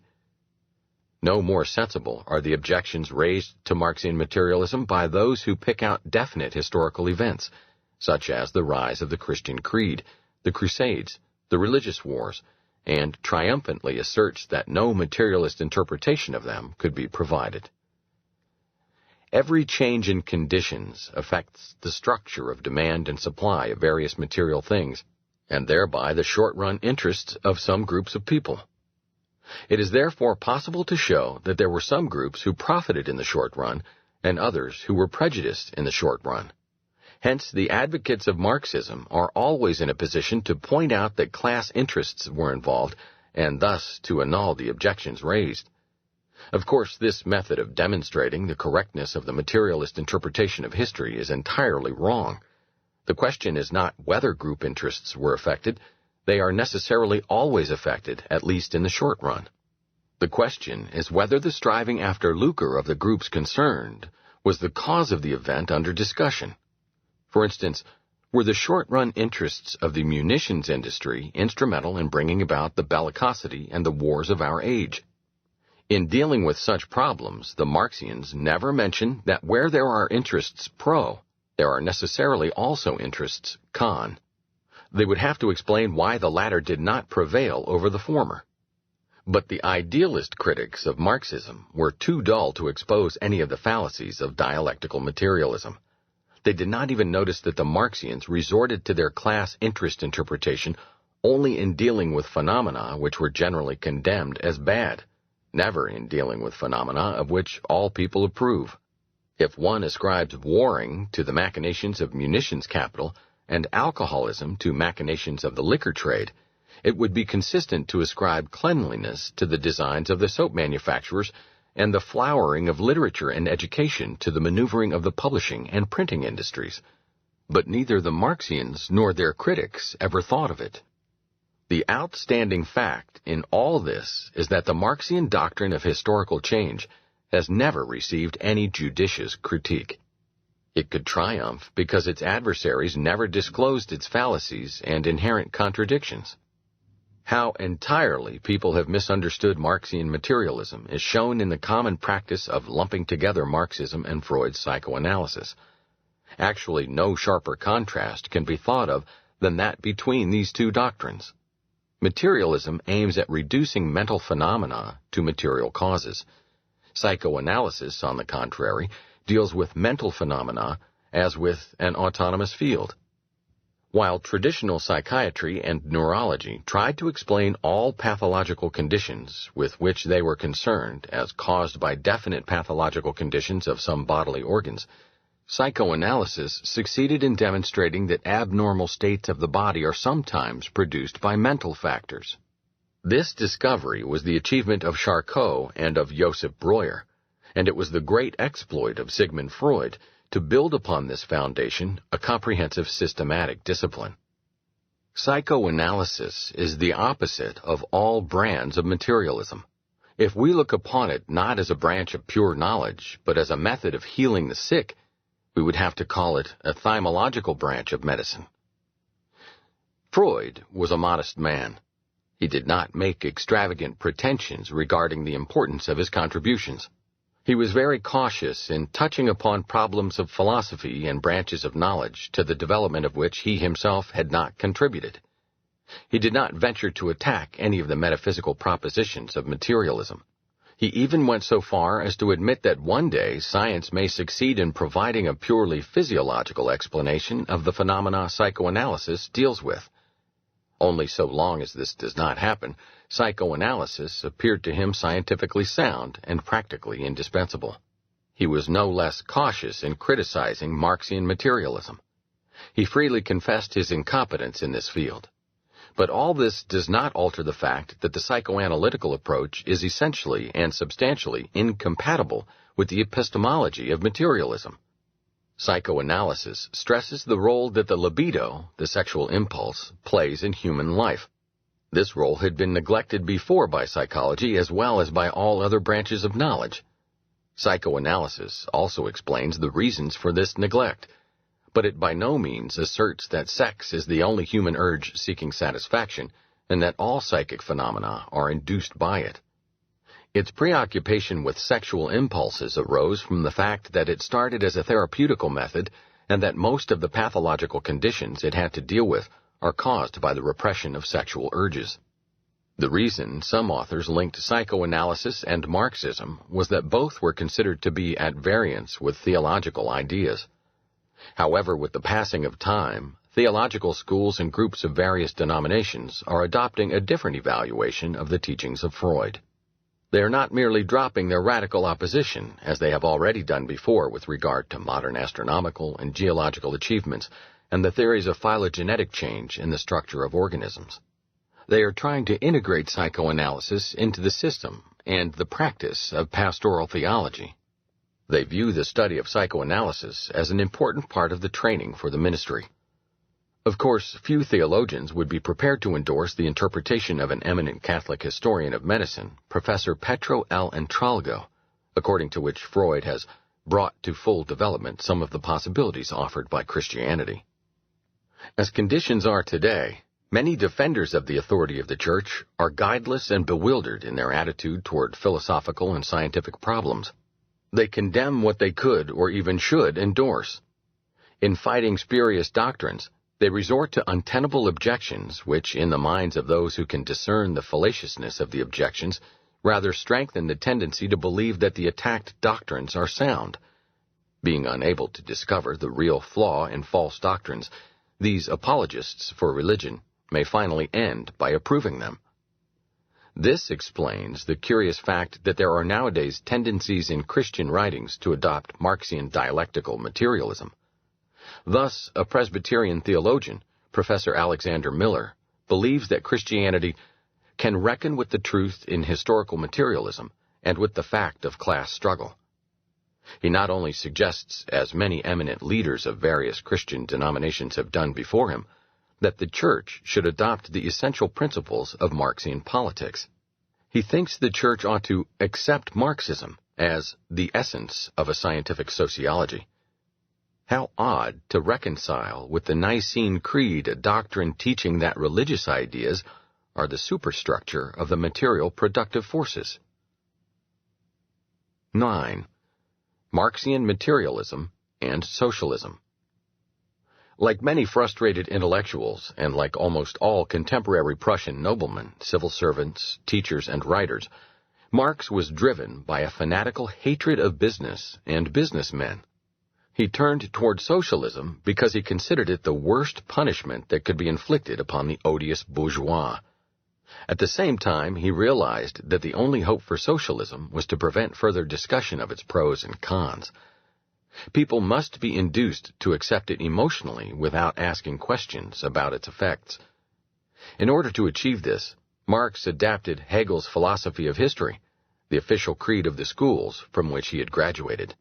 No more sensible are the objections raised to Marxian materialism by those who pick out definite historical events, such as the rise of the Christian creed, the Crusades, the religious wars, and triumphantly asserts that no materialist interpretation of them could be provided. Every change in conditions affects the structure of demand and supply of various material things, and thereby the short-run interests of some groups of people. It is therefore possible to show that there were some groups who profited in the short run and others who were prejudiced in the short run. Hence, the advocates of Marxism are always in a position to point out that class interests were involved and thus to annul the objections raised. Of course, this method of demonstrating the correctness of the materialist interpretation of history is entirely wrong. The question is not whether group interests were affected. They are necessarily always affected, at least in the short run. The question is whether the striving after lucre of the groups concerned was the cause of the event under discussion. For instance, were the short-run interests of the munitions industry instrumental in bringing about the bellicosity and the wars of our age? In dealing with such problems, the Marxians never mention that where there are interests pro, there are necessarily also interests con. They would have to explain why the latter did not prevail over the former. But the idealist critics of Marxism were too dull to expose any of the fallacies of dialectical materialism. They did not even notice that the Marxians resorted to their class interest interpretation only in dealing with phenomena which were generally condemned as bad, never in dealing with phenomena of which all people approve. If one ascribes warring to the machinations of munitions capital and alcoholism to machinations of the liquor trade, it would be consistent to ascribe cleanliness to the designs of the soap manufacturers and the flowering of literature and education to the maneuvering of the publishing and printing industries. But neither the Marxians nor their critics ever thought of it. The outstanding fact in all this is that the Marxian doctrine of historical change has never received any judicious critique. It could triumph because its adversaries never disclosed its fallacies and inherent contradictions. How entirely people have misunderstood Marxian materialism is shown in the common practice of lumping together Marxism and Freud's psychoanalysis. Actually, no sharper contrast can be thought of than that between these two doctrines. Materialism aims at reducing mental phenomena to material causes. Psychoanalysis, on the contrary, deals with mental phenomena as with an autonomous field. While traditional psychiatry and neurology tried to explain all pathological conditions with which they were concerned as caused by definite pathological conditions of some bodily organs, psychoanalysis succeeded in demonstrating that abnormal states of the body are sometimes produced by mental factors. This discovery was the achievement of Charcot and of Josip Breuer, and it was the great exploit of Sigmund Freud to build upon this foundation a comprehensive systematic discipline. Psychoanalysis is the opposite of all brands of materialism. If we look upon it not as a branch of pure knowledge, but as a method of healing the sick, we would have to call it a thymological branch of medicine. Freud was a modest man. He did not make extravagant pretensions regarding the importance of his contributions. He was very cautious in touching upon problems of philosophy and branches of knowledge to the development of which he himself had not contributed. He did not venture to attack any of the metaphysical propositions of materialism. He even went so far as to admit that one day science may succeed in providing a purely physiological explanation of the phenomena psychoanalysis deals with. Only so long as this does not happen, psychoanalysis appeared to him scientifically sound and practically indispensable. He was no less cautious in criticizing Marxian materialism. He freely confessed his incompetence in this field. But all this does not alter the fact that the psychoanalytical approach is essentially and substantially incompatible with the epistemology of materialism. Psychoanalysis stresses the role that the libido, the sexual impulse, plays in human life. This role had been neglected before by psychology as well as by all other branches of knowledge. Psychoanalysis also explains the reasons for this neglect, but it by no means asserts that sex is the only human urge seeking satisfaction and that all psychic phenomena are induced by it. Its preoccupation with sexual impulses arose from the fact that it started as a therapeutical method and that most of the pathological conditions it had to deal with are caused by the repression of sexual urges. The reason some authors linked psychoanalysis and Marxism was that both were considered to be at variance with theological ideas. However, with the passing of time, theological schools and groups of various denominations are adopting a different evaluation of the teachings of Freud. They are not merely dropping their radical opposition, as they have already done before with regard to modern astronomical and geological achievements and the theories of phylogenetic change in the structure of organisms. They are trying to integrate psychoanalysis into the system and the practice of pastoral theology. They view the study of psychoanalysis as an important part of the training for the ministry. Of course, few theologians would be prepared to endorse the interpretation of an eminent Catholic historian of medicine, Professor Petro L. Entralgo, according to which Freud has brought to full development some of the possibilities offered by Christianity. As conditions are today, many defenders of the authority of the Church are guideless and bewildered in their attitude toward philosophical and scientific problems. They condemn what they could or even should endorse. In fighting spurious doctrines, they resort to untenable objections which, in the minds of those who can discern the fallaciousness of the objections, rather strengthen the tendency to believe that the attacked doctrines are sound. Being unable to discover the real flaw in false doctrines, these apologists for religion may finally end by approving them. This explains the curious fact that there are nowadays tendencies in Christian writings to adopt Marxian dialectical materialism. Thus, a Presbyterian theologian, Professor Alexander Miller, believes that Christianity can reckon with the truth in historical materialism and with the fact of class struggle. He not only suggests, as many eminent leaders of various Christian denominations have done before him, that the Church should adopt the essential principles of Marxian politics. He thinks the Church ought to accept Marxism as the essence of a scientific sociology. How odd to reconcile with the Nicene Creed a doctrine teaching that religious ideas are the superstructure of the material productive forces. 9. Marxian materialism and socialism. Like many frustrated intellectuals, and like almost all contemporary Prussian noblemen, civil servants, teachers, and writers, Marx was driven by a fanatical hatred of business and businessmen. He turned toward socialism because he considered it the worst punishment that could be inflicted upon the odious bourgeois. At the same time, he realized that the only hope for socialism was to prevent further discussion of its pros and cons. People must be induced to accept it emotionally without asking questions about its effects. In order to achieve this, Marx adapted Hegel's philosophy of history, the official creed of the schools from which he had graduated.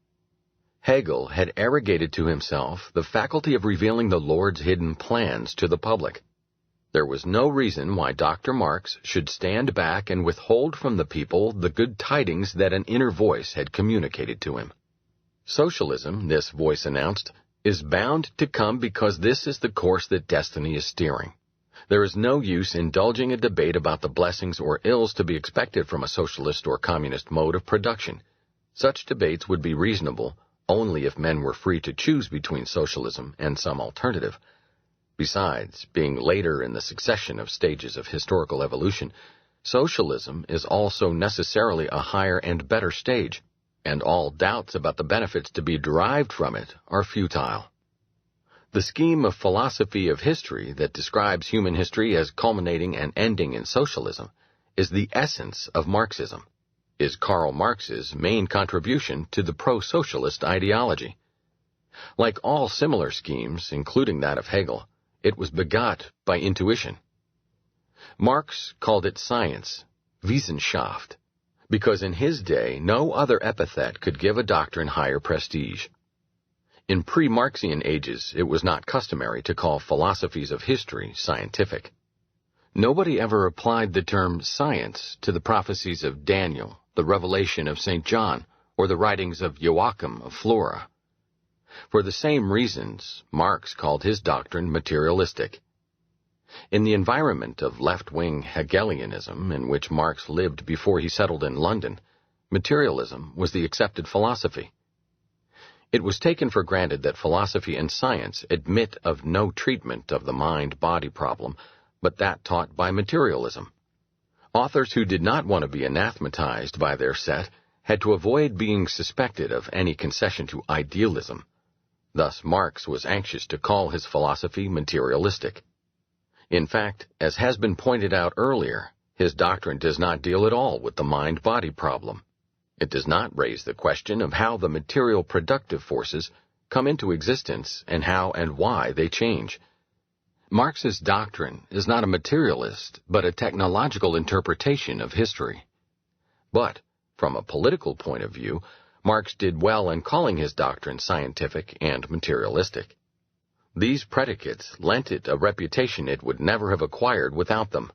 Hegel had arrogated to himself the faculty of revealing the Lord's hidden plans to the public. There was no reason why Dr. Marx should stand back and withhold from the people the good tidings that an inner voice had communicated to him. Socialism, this voice announced, is bound to come because this is the course that destiny is steering. There is no use indulging a debate about the blessings or ills to be expected from a socialist or communist mode of production. Such debates would be reasonable only if men were free to choose between socialism and some alternative. Besides, being later in the succession of stages of historical evolution, socialism is also necessarily a higher and better stage, and all doubts about the benefits to be derived from it are futile. The scheme of philosophy of history that describes human history as culminating and ending in socialism is the essence of Marxism, is Karl Marx's main contribution to the pro-socialist ideology. Like all similar schemes, including that of Hegel, it was begot by intuition. Marx called it science, Wissenschaft, because in his day no other epithet could give a doctrine higher prestige. In pre-Marxian ages, it was not customary to call philosophies of history scientific. Nobody ever applied the term science to the prophecies of Daniel, the revelation of St. John, or the writings of Joachim of Flora. For the same reasons, Marx called his doctrine materialistic. In the environment of left-wing Hegelianism in which Marx lived before he settled in London, materialism was the accepted philosophy. It was taken for granted that philosophy and science admit of no treatment of the mind-body problem, but that taught by materialism. Authors who did not want to be anathematized by their set had to avoid being suspected of any concession to idealism. Thus, Marx was anxious to call his philosophy materialistic. In fact, as has been pointed out earlier, his doctrine does not deal at all with the mind-body problem. It does not raise the question of how the material productive forces come into existence and how and why they change. Marx's doctrine is not a materialist, but a technological interpretation of history. But, from a political point of view, Marx did well in calling his doctrine scientific and materialistic. These predicates lent it a reputation it would never have acquired without them.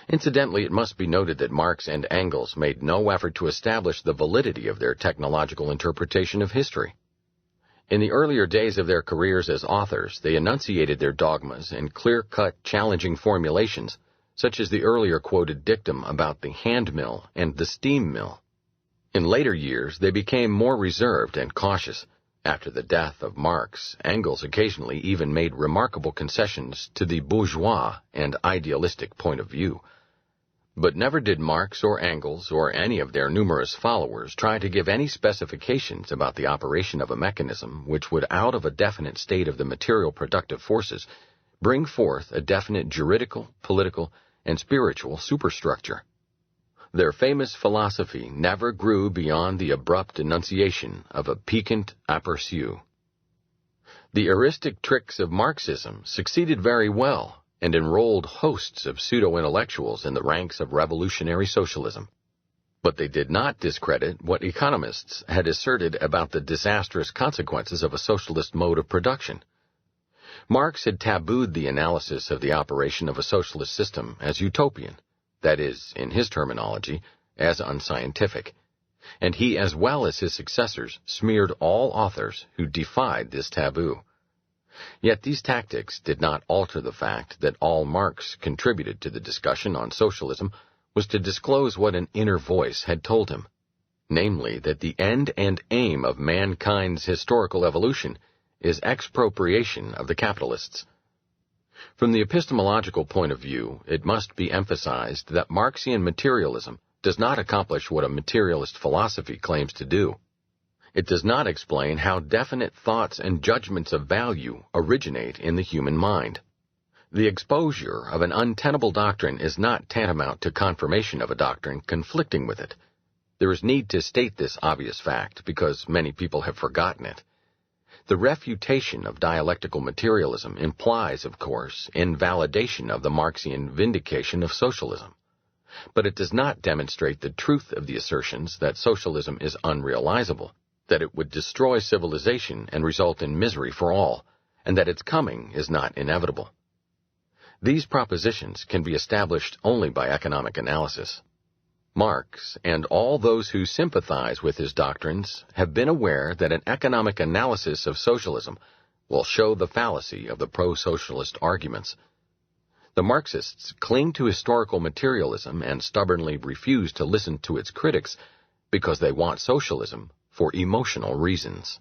Incidentally, it must be noted that Marx and Engels made no effort to establish the validity of their technological interpretation of history. In the earlier days of their careers as authors, they enunciated their dogmas in clear-cut, challenging formulations, such as the earlier quoted dictum about the hand mill and the steam mill. In later years, they became more reserved and cautious. After the death of Marx, Engels occasionally even made remarkable concessions to the bourgeois and idealistic point of view. But never did Marx or Engels or any of their numerous followers try to give any specifications about the operation of a mechanism which would, out of a definite state of the material productive forces, bring forth a definite juridical, political, and spiritual superstructure. Their famous philosophy never grew beyond the abrupt enunciation of a piquant aperçu. The heuristic tricks of Marxism succeeded very well and enrolled hosts of pseudo-intellectuals in the ranks of revolutionary socialism. But they did not discredit what economists had asserted about the disastrous consequences of a socialist mode of production. Marx had tabooed the analysis of the operation of a socialist system as utopian, that is, in his terminology, as unscientific, and he as well as his successors smeared all authors who defied this taboo. Yet these tactics did not alter the fact that all Marx contributed to the discussion on socialism was to disclose what an inner voice had told him, namely that the end and aim of mankind's historical evolution is expropriation of the capitalists. From the epistemological point of view, it must be emphasized that Marxian materialism does not accomplish what a materialist philosophy claims to do. It does not explain how definite thoughts and judgments of value originate in the human mind. The exposure of an untenable doctrine is not tantamount to confirmation of a doctrine conflicting with it. There is need to state this obvious fact because many people have forgotten it. The refutation of dialectical materialism implies, of course, invalidation of the Marxian vindication of socialism. but it does not demonstrate the truth of the assertions that socialism is unrealizable, that it would destroy civilization and result in misery for all, and that its coming is not inevitable. These propositions can be established only by economic analysis. Marx and all those who sympathize with his doctrines have been aware that an economic analysis of socialism will show the fallacy of the pro-socialist arguments. The Marxists cling to historical materialism and stubbornly refuse to listen to its critics because they want socialism for emotional reasons.